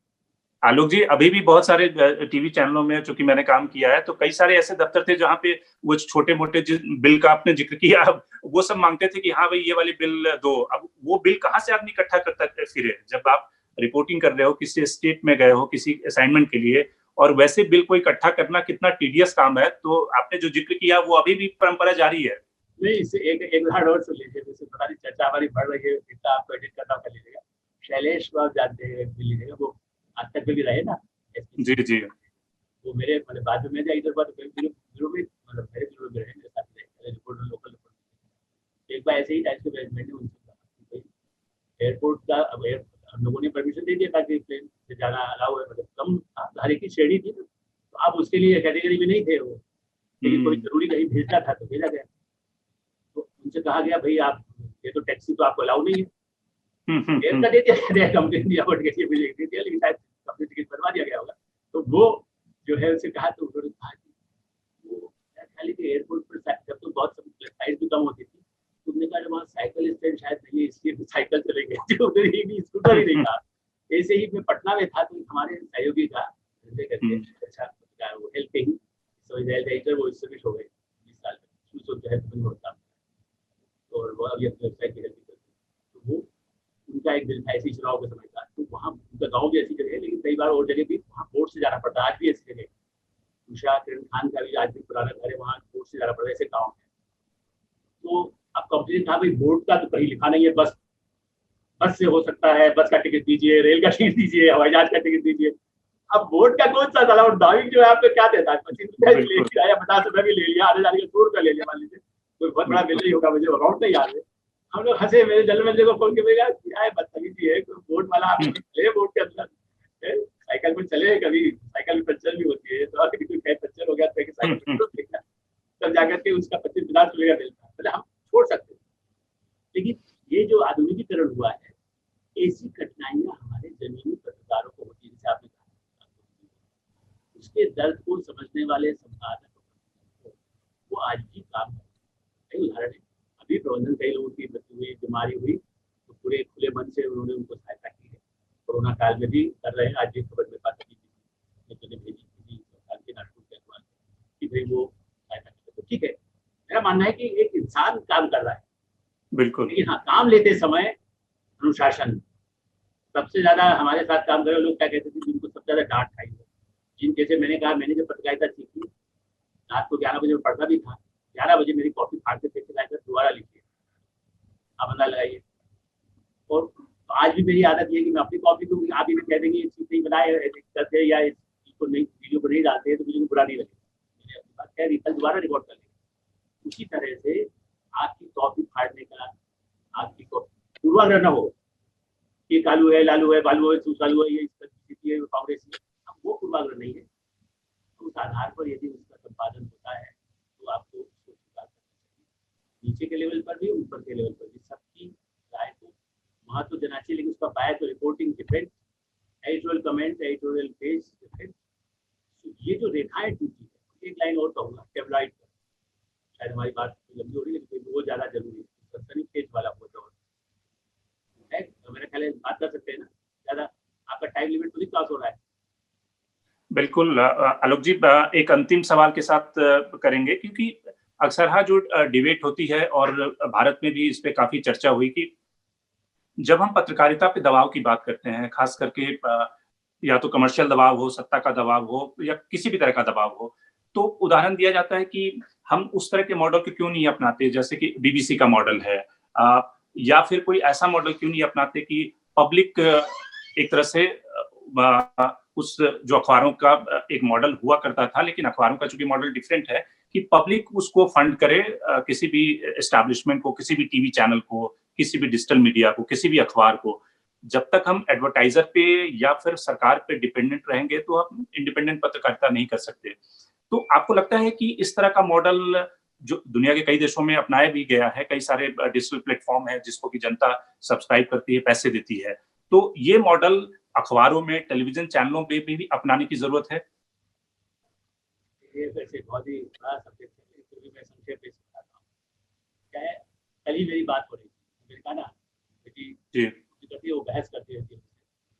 आलोक जी, अभी भी बहुत सारे टीवी चैनलों में चूंकि मैंने काम किया है तो कई सारे ऐसे दफ्तर थे जहाँ पे वो छोटे मोटे बिल का आपने जिक्र किया, वो सब मांगते थे कि हाँ भाई ये वाली बिल दो। अब वो बिल कहाँ से आदमी इकट्ठा करता फिरे? जब आप रिपोर्टिंग कर रहे हो, किसी स्टेट में गए हो किसी असाइनमेंट के लिए, और वैसे बिल को इकट्ठा करना कितना टीडियस काम है। तो आपने जो जिक्र किया वो अभी भी परंपरा जारी है। नहीं, इससे एक उदाहरण और सुन लीजिए, जैसे पता नहीं चर्चा हमारी बढ़ रही है, जितना आपको एडिट करना कर लीजिएगा। शैलेश को आप जानते हैं, मिल लीजिएगा, वो आज तक भी रहे ना। जी जी, वो मेरे मतलब बाद में इधर बात मतलब मेरे बिलो में रहे, मेरे साथ रहे रिपोर्टर, लोकल रिपोर्टर। एक बार ऐसे ही टाइम्स के मैनेजमेंट ने उनसे कहा कि एयरपोर्ट का अब हम लोगों ने परमिशन दे दिया था कि प्लेन से जाना अलाउ है, मतलब कम हर एक की श्रेणी थी, तो आप उसके लिए कैटेगरी में नहीं थे वो, लेकिन कोई जरूरी कहीं भेजना था तो भेजा गया। तो उनसे कहा गया भाई आप ये तो टैक्सी तो आपको अलाउ नहीं है, ट्रेन का दे दिया कंपनी इंडिया बोर्ड के मुझे दे दिया, लेकिन शायद कंपनी टिकट बनवा दिया गया होगा। तो वो जो है उनसे कहा, तो उन्होंने कहा कि वो खाली कि एयरपोर्ट पर जब तो बहुत साइज भी कम होती थी, तुमने कहा वहाँ साइकिल स्टैंड शायद नहीं है इसलिए साइकिल चलेंगे, जो उधर ही भी स्कूटर ही नहीं था। ऐसे ही मैं पटना में था तो हमारे सहयोगी का करके अच्छा वो हेल्थ के ही वो सर्विस हो गई 20 साल में होता, और वो अभी अपने वेबसाइट की हेल्प करते। तो वो उनका एक दिल था ऐसी चुनाव के समय का, तो वहाँ उनका गाँव भी ऐसी जगह है, लेकिन कई बार और जगह भी वहाँ बोर्ड से जाना पड़ता है। आज भी ऐसी जगह, उषा किरण खान का भी आज भी पुराना घर है, वहाँ बोर्ड से जाना पड़ता है, ऐसे गाँव है। तो अब कंप्लेन था भाई बोर्ड का तो कहीं लिखा नहीं है, बस से हो सकता है, बस का टिकट दीजिए, रेल का टिकट दीजिए, हवाई जहाज का टिकट दीजिए। अब बोर्ड का कौन सा साला, और नाविक जो है आपको क्या देता है, 25 रुपया ले लिया या 50 रुपया भी ले लिया, आने जाने का 100 रुपया ले लिया, मान लीजिए कोई बहुत बड़ा बिल नहीं होगा, मुझे अकाउंट नहीं याद है। हम लोग हंसे, मेरे जल मंदिर को खोल के भैया क्या है बदतमीजी है, बोर्ड वाला आप चले बोर्ड के अंदर साइकिल में चले, कभी साइकिल में पंचर भी होती है, तो अगर कोई पंचर हो गया तो तब जाकर के उसका 25-50 रुपये का बिल था, मतलब हम छोड़ सकते हैं। लेकिन ये जो आधुनिकीकरण हुआ है, ऐसी कठिनाइयां हमारे जमीनी पत्रकारों को होती है, जैसे आपने कहा, उसके दर्द को समझने वाले संपादक वो आज भी काम करते हैं। उदाहरण है, अभी प्रबंधन कई लोगों की मृत्यु हुई, बीमारी हुई, तो पूरे खुले मन से उन्होंने उनको सहायता की है। कोरोना काल में भी कर रहे हैं। आज भी खबर में बात की थी, भेजी थी सरकार के नागपुर के अखबार कि भाई वो सहायता करते, तो ठीक है। मेरा मानना है कि एक इंसान काम कर रहा है, बिल्कुल, लेकिन हाँ, काम लेते समय अनुशासन। सबसे ज्यादा हमारे साथ काम करे लोग क्या कहते थे, जिनको सबसे ज्यादा डांट खाई हो, जिन जैसे मैंने कहा, मैंने जब पत्रकारिता सीखी, रात को 11 बजे पढ़ता भी था, 11 बजे मेरी कॉपी फाड़ के फेंक लाकर दोबारा लिखिए, आप अंदाजा लगाइए। और आज भी मेरी आदत ये है कि मैं अपनी कॉपी को आप ही कह देंगे चीज नहीं बनाए करते या इसको नहीं, वीडियो को नहीं डालते तो मुझे बुरा नहीं लगेगा, अपनी बात कह रही, कल दोबारा रिकॉर्ड कर लेंगे। उसी तरह से आपकी कॉपी फाड़ने का, आपकी कॉपी पूर्वाग्रह न हो कि कालू है, लालू है, बालू है, सुसालू है, ये कांग्रेस है, वो पूर्वाग्रह नहीं है। तो उस आधार पर यदि उसका संपादन होता है तो आपको उसको स्वीकार करना चाहिए, नीचे के लेवल पर भी, ऊपर के लेवल पर भी, सबकी राय को महत्व देना चाहिए। लेकिन उसका बाय तो reporting defence, editorial comment, editorial page defence, ये जो रेखाएं टूटी है। एक लाइन और कहूँगा टेबलाइड पर, शायद हमारी बात लंबी हो रही है लेकिन वो ज्यादा जरूरी है, सनसनी खेज वाला फोटो है, तो मेरा ख्याल है बात कर सकते हैं ना, ज्यादा आपका टाइम लिमिट तो नहीं क्रॉस हो रहा है। बिल्कुल आलोक जी, एक अंतिम सवाल के साथ करेंगे, क्योंकि अक्सर जो डिबेट होती है और भारत में भी इस पे काफी चर्चा हुई कि जब हम पत्रकारिता पे दबाव की बात करते हैं, खास करके या तो कमर्शियल दबाव हो, सत्ता का दबाव हो या किसी भी तरह का दबाव हो, तो उदाहरण दिया जाता है कि हम उस तरह के मॉडल को क्यों नहीं अपनाते, जैसे कि बीबीसी का मॉडल है, या फिर कोई ऐसा मॉडल क्यों नहीं अपनाते कि पब्लिक एक तरह से उस जो अखबारों का एक मॉडल हुआ करता था, लेकिन अखबारों का चूंकि मॉडल डिफरेंट है कि पब्लिक उसको फंड करे, किसी भी एस्टैब्लिशमेंट को, किसी भी टीवी चैनल को, किसी भी डिजिटल मीडिया को, किसी भी अखबार को। जब तक हम एडवर्टाइजर पे या फिर सरकार पे डिपेंडेंट रहेंगे तो हम इंडिपेंडेंट पत्रकारिता नहीं कर सकते। तो आपको लगता है कि इस तरह का मॉडल जो दुनिया के कई देशों में अपनाया भी गया है, कई सारे डिजिटल प्लेटफॉर्म है जिसको कि जनता सब्सक्राइब करती है, पैसे देती है, तो ये मॉडल अखबारों में, टेलीविजन चैनलों पे भी अपनाने की जरूरत है? ये वैसे बहुत ही बड़ा सब्जेक्ट है, फिर भी मैं संक्षेप में समझाता हूँ। क्या है, कल ही मेरी बात हो रही थी, मैंने कहा ना कि वो बहस करती रहती है,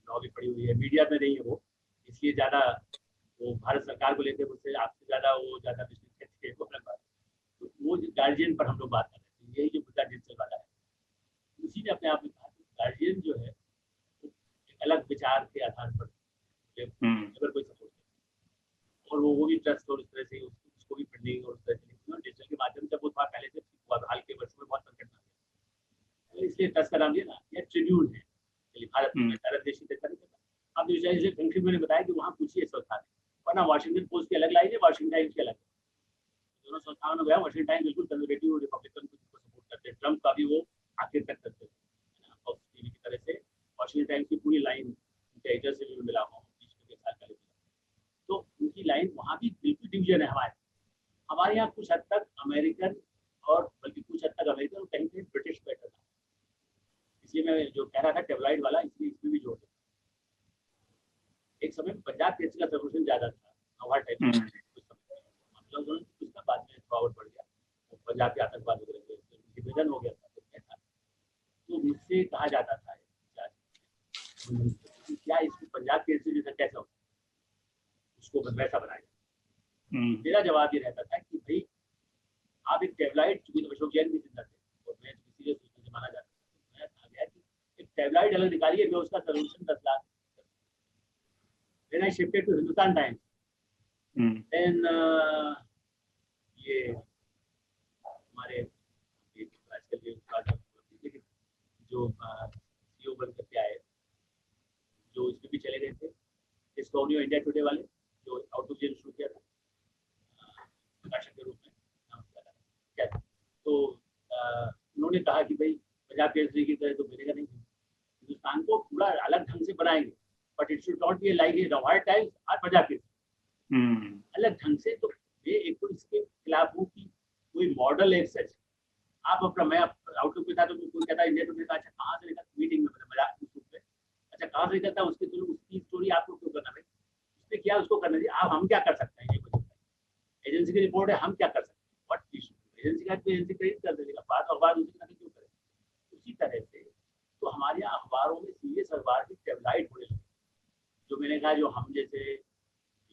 नौकरी पड़ी हुई है, मीडिया में नहीं है वो, इसलिए ज्यादा वो भारत सरकार को लेकर मुझसे आपसे ज्यादा वो ज्यादा विश्लेषण है, वो अलग बात। तो वो गार्जियन पर हम लोग बात कर रहे थे, यही जो मुद्दा डिजिटल वाला है, उसी ने अपने आप में कहा कि गार्जियन जो है एक अलग विचार के आधार पर अगर कोई सपोर्ट और वो भी ट्रस्ट और इस तरह से उसको भी फंडिंग और उस तरह से डिजिटल के माध्यम से वो था पहले से हाल के वर्षों में बहुत संकट था, इसलिए ट्रस्ट का नाम दिया ना, ये ट्रिब्यून है, भारत में भारत देशी देखा नहीं करता। अब जैसे कंट्री मैंने बताया कि वहाँ कुछ ही संस्था है, वरना वाशिंगटन पोस्ट की अलग लाइन है, वाशिंगटन टाइम्स की अलग, दोनों संस्थाओं में गया। वाशिंगटन टाइम्स बिल्कुल कंजर्वेटिव और रिपब्लिकन को सपोर्ट करते हैं, ट्रम्प का भी वो आखिर तक करते हैं और टीवी की तरह से वाशिंगटन टाइम्स की पूरी लाइन उनके एडिटर से भी मिला हूँ, तो उनकी लाइन वहाँ भी बिल्कुल डिवीजन है। हमारे यहाँ कुछ हद तक अमेरिकन और बल्कि कुछ हद तक अमेरिकन और कहीं कहीं ब्रिटिश बेटर था, इसलिए मैं जो कह रहा था टेबलाइड वाला, इसलिए इसमें भी जोड़ दिया। एक समय पंजाब केसरी का सर्कुलेशन ज्यादा था, हवा टाइप मतलब उसका बाद में फॉरवर्ड बढ़ गया, तो पंजाब के आतंकवाद वगैरह डिवीजन हो गया था। तो मुझसे कहा जाता था क्या इसको पंजाब केसरी जैसा कैसा होता, उसको वैसा बनाया। मेरा जवाब ये रहता था कि भाई आप एक टेबलाइड, चूंकि अशोक जैन भी जिंदा थे और मैं किसी से माना जाता था, मैं कहा गया कि एक टेबलाइड अलग निकालिए जो उसका solution 10 lakh. Then I shifted to Hindustan Times. Then ये हमारे जो सीईओ बन करके आए, जो इसमें भी चले गए थे, डिस्कवरी इंडिया टुडे वाले, जो आउट ऑफ जेल शुरू किया था प्रकाशक के रूप में, तो उन्होंने कहा कि भाई पंजाब केसरी की तरह तो मिलेगा नहीं, हिंदुस्तान को पूरा अलग ढंग से बनाएंगे, but it should not be like रवाड़ टाइम्स और पंजाब केसरी, अलग ढंग से। तो ये एक तो इसके खिलाफ हूँ कि कोई मॉडल एक सच आप अपना, मैं आउटलुक पे था तो कोई कहता इंडिया टुडे का, अच्छा कहाँ से निकलता मीटिंग में, मतलब मजाक पे, अच्छा कहाँ से निकलता उसकी तो उसकी स्टोरी आपको क्यों करना भाई, उसने किया उसको करना चाहिए। आप हम क्या कर सकते हैं, ये कुछ एजेंसी की रिपोर्ट है, हम क्या कर सकते हैं, व्हाट इशू, एजेंसी का एजेंसी क्रेडिट कर देगा, बात अखबार उसी तरह क्यों करे। उसी तरह से तो हमारे यहाँ अखबारों में सीरियस अखबार की टेबलाइट होने लगी, जो मैंने कहा जो हम जैसे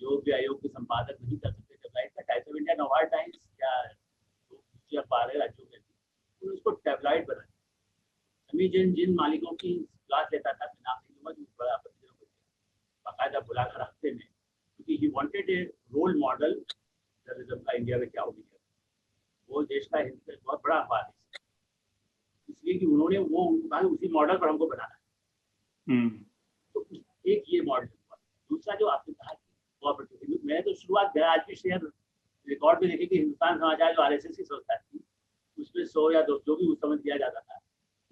योग्य अयोग्य संपादक नहीं कर सकते टेबलाइट का, times of India, noir times या दूसरी अखबार है राज्यों में, तो उसको टेबलाइट बना। अभी जिन मालिकों की क्लास लेता था, मैं नाम नहीं लूंगा, जो बड़ा आपत्तिजनक हो गया, बाकायदा बुलाकर हफ्ते में, क्योंकि he wanted a role model journalism का इंडिया में क्या हो गया। वो देश का बहुत बड़ा अखबार है, इसलिए कि उन्होंने वो उसी मॉडल पर हमको बनाना है। तो एक ये मॉडल हुआ। दूसरा जो आपने कहा कोऑपरेटिव, मैंने तो शुरुआत आज भी शेयर रिकॉर्ड में देखे कि हिंदुस्तान समाचार जो आरएसएस की संस्था थी, उसमें 100 या 200 जो भी उस समय दिया जाता था,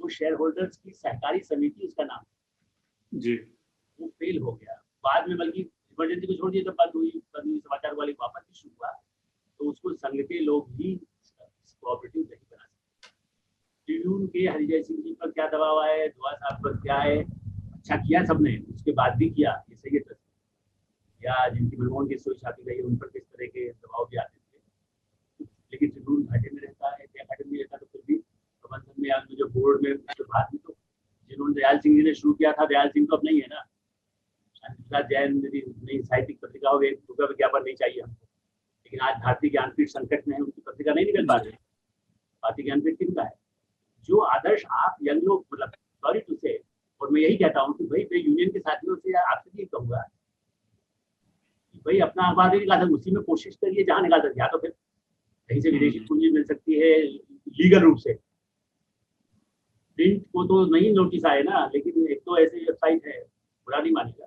वो शेयर होल्डर्स की सहकारी समिति उसका नाम जी, वो फेल हो गया बाद में, बल्कि इमरजेंसी को छोड़ दिया जब बात हुई समाचार वाले वापस भी शुरू हुआ, तो उसको संघ के लोग भी कोऑपरेटिव नहीं बना सकते। ट्रिब्यून के हरिजय सिंह जी पर क्या दबाव आया है, दुआ साहब पर क्या है, अच्छा किया सबने, उसके बाद भी किया, ये सही है, या जिनकी मनमोहन की स्टोरी छापी गई उन पर किस तरह के दबाव भी आते थे, लेकिन ट्रिब्यून घाटे में रहता है, क्या घाटे में रहता, तो फिर भी प्रबंधन में आज जो बोर्ड में उसके बाद में तो जिन्होंने दयाल सिंह जी ने शुरू किया था, दयाल सिंह तो अब नहीं है ना, जैन नई साहित्यिक पत्रिका हो, एक रुपया विज्ञापन नहीं चाहिए हमको, लेकिन आज भारतीय ज्ञानपीठ संकट में है, उनकी पत्रिका नहीं निकल पा रही। भारतीय ज्ञानपीठ किनका है, जो आदर्श आप यंग लोग, मतलब सॉरी टू से, और मैं यही कहता हूँ कि भाई मैं यूनियन के साथियों से आपसे भी कहूंगा कि भाई अपना अखबार नहीं निकाल सकते, उसी में कोशिश करिए जहाँ निकाल सकते, या तो फिर कहीं से विदेशी पूंजी मिल सकती है लीगल रूप से। प्रिंट को तो नहीं नोटिस आए ना, लेकिन एक तो ऐसे वेबसाइट है, बुरा नहीं मानेगा,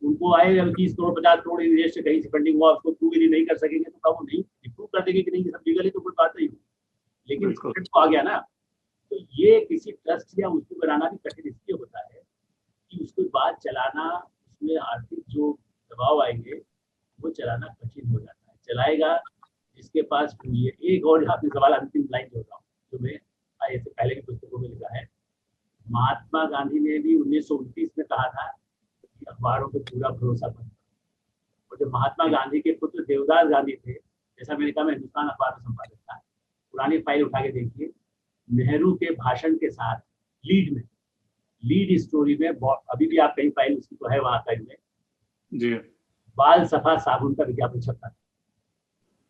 उनको आए 30 करोड़ 50 करोड़ विदेश से कहीं से फंडिंग हुआ, उसको प्रूव यदि नहीं कर सकेंगे तो वो नहीं प्रूव कर देंगे कि नहीं ये सब लीगल है, तो कोई बात नहीं होगी, लेकिन तो आ गया ना। तो ये किसी ट्रस्ट या उसको बनाना भी कठिन इसलिए होता है कि उसके बाद चलाना, उसमें आर्थिक जो दबाव आएंगे वो चलाना कठिन हो जाता है, चलाएगा जिसके पास पूंजी है। एक और आपने सवाल अंतिम लाइन जोड़ रहा हूँ, जो मैं ऐसे पहले की पुस्तकों में लिखा है, महात्मा गांधी ने भी 1929 में कहा था कि अखबारों पर पूरा भरोसा मत करो। और जब महात्मा गांधी के पुत्र देवदास गांधी थे, जैसा मैंने कहा मैं हिंदुस्तान अखबार में संपादक था, पुरानी फाइल उठा के देखिए, नेहरू के भाषण के साथ लीड स्टोरी में, अभी भी आप कहीं फाइल उसकी तो है वहां साइड में जी, बाल सफा साबुन का विज्ञापन छपता है।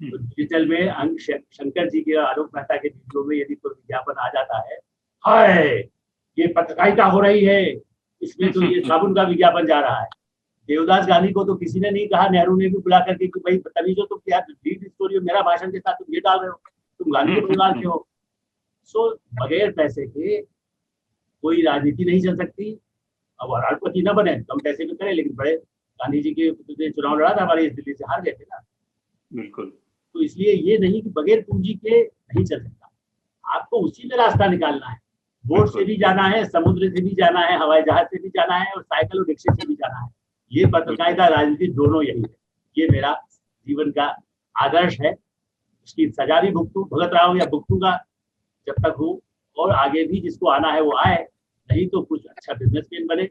तो डिजिटल में शंकर जी के, आलोक मेहता के वीडियो में यदि कोई विज्ञापन आ जाता है, हाय ये पत्रकारिता हो रही है, इसमें तो ये साबुन का विज्ञापन जा रहा है। देवदास गांधी को तो किसी ने नहीं कहा, नेहरू ने भी बुला करके कि भाई तमीजो, तुम क्या लीड स्टोरी मेरा भाषण के साथ तुम ये डाल रहे हो, तुम गांधी को डालते हो। सो बगैर पैसे के कोई राजनीति नहीं चल सकती। अब राष्ट्रपति न बने कम पैसे में करें, लेकिन बड़े गांधी जी के चुनाव लड़ा था हमारे, इस दिल्ली से हार गए थे ना, बिल्कुल। तो इसलिए ये नहीं कि बगैर पूंजी के नहीं चल सकता, आपको उसी में रास्ता निकालना है। बोट से भी जाना है, समुद्र से भी जाना है, हवाई जहाज से भी जाना है, और साइकिल और रिक्शे से भी जाना है। ये पत्रकारिता राजनीति दोनों यही है, ये मेरा जीवन का आदर्श है। उसकी सजा भी भुगत रहा हूँ या भुगतूंगा जब तक हूँ, और आगे भी जिसको आना है वो आए, नहीं तो कुछ अच्छा बिजनेसमैन बने,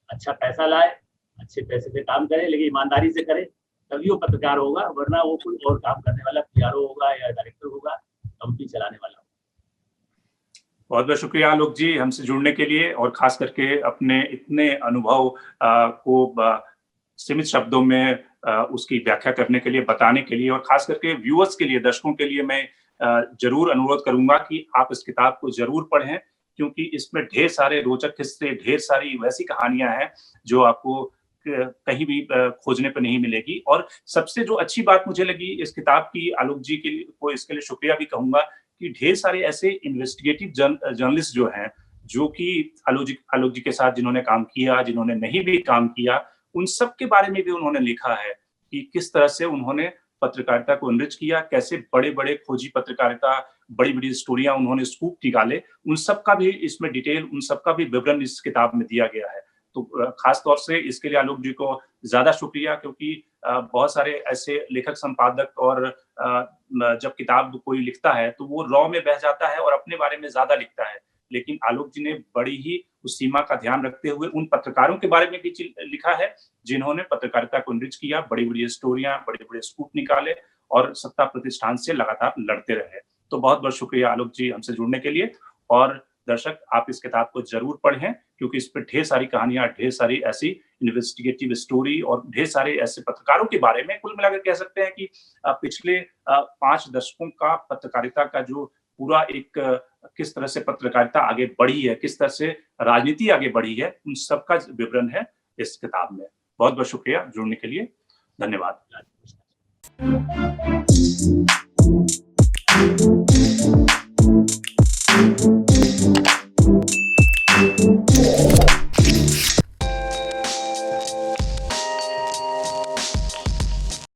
अच्छा पैसा लाए, अच्छे पैसे से काम करे, लेकिन ईमानदारी से करे, तभी वो पत्रकार होगा, वरना वो कोई और काम करने वाला पीआरओ होगा या डायरेक्टर होगा, कंपनी चलाने वाला होगा। बहुत बहुत शुक्रिया आलोक जी हमसे जुड़ने के लिए, और खास करके अपने इतने अनुभव को सीमित शब्दों में उसकी व्याख्या करने के लिए, बताने के लिए, और खास करके व्यूअर्स के लिए, दर्शकों के लिए मैं जरूर अनुरोध करूंगा कि आप इस किताब को जरूर पढ़ें, क्योंकि इसमें ढेर सारे रोचक किस्से, ढेर सारी वैसी कहानियां हैं जो आपको कहीं भी खोजने पर नहीं मिलेगी। और सबसे जो अच्छी बात मुझे लगी इस किताब की, आलोक जी के लिए को इसके लिए शुक्रिया भी कहूंगा कि ढेर सारे ऐसे इन्वेस्टिगेटिव जर्नलिस्ट जो हैं, जो कि आलोक जी के साथ जिन्होंने काम किया, जिन्होंने नहीं भी काम किया, उन सब के बारे में भी उन्होंने लिखा है कि किस तरह से उन्होंने पत्रकारिता को एनरिच किया, कैसे बड़े-बड़े खोजी पत्रकारिता, बड़ी-बड़ी स्टोरियां उन्होंने स्कूप निकाले, उन सब का भी इसमें डिटेल, उन सब का भी विवरण इस किताब में दिया गया है। तो खास तौर से इसके लिए आलोक जी को ज्यादा शुक्रिया, क्योंकि बहुत सारे ऐसे लेखक संपादक और जब किताब कोई लिखता है तो वो रॉ में बह जाता है और अपने बारे में ज्यादा लिखता है, लेकिन आलोक जी ने बड़ी ही उस सीमा का ध्यान रखते हुए उन पत्रकारों के बारे में भी लिखा है जिन्होंने पत्रकारिता को एनरिच किया, बड़ी-बड़ी स्टोरियां, बड़े-बड़े स्कूप निकाले और सत्ता प्रतिष्ठान से लगातार लड़ते रहे। तो बहुत-बहुत शुक्रिया आलोक जी हमसे जुड़ने के लिए। और दर्शक, आप इस किताब को जरूर पढ़ें क्योंकि इस पे ढेर सारी कहानियां, ढेर सारी ऐसी इन्वेस्टिगेटिव स्टोरी और ढेर सारे ऐसे पत्रकारों के बारे में, कुल मिलाकर कह सकते हैं कि पिछले 5 दशकों का पत्रकारिता का जो पूरा एक किस तरह से पत्रकारिता आगे बढ़ी है, किस तरह से राजनीति आगे बढ़ी है, उन सब का विवरण है इस किताब में। बहुत-बहुत शुक्रिया जुड़ने के लिए। धन्यवाद।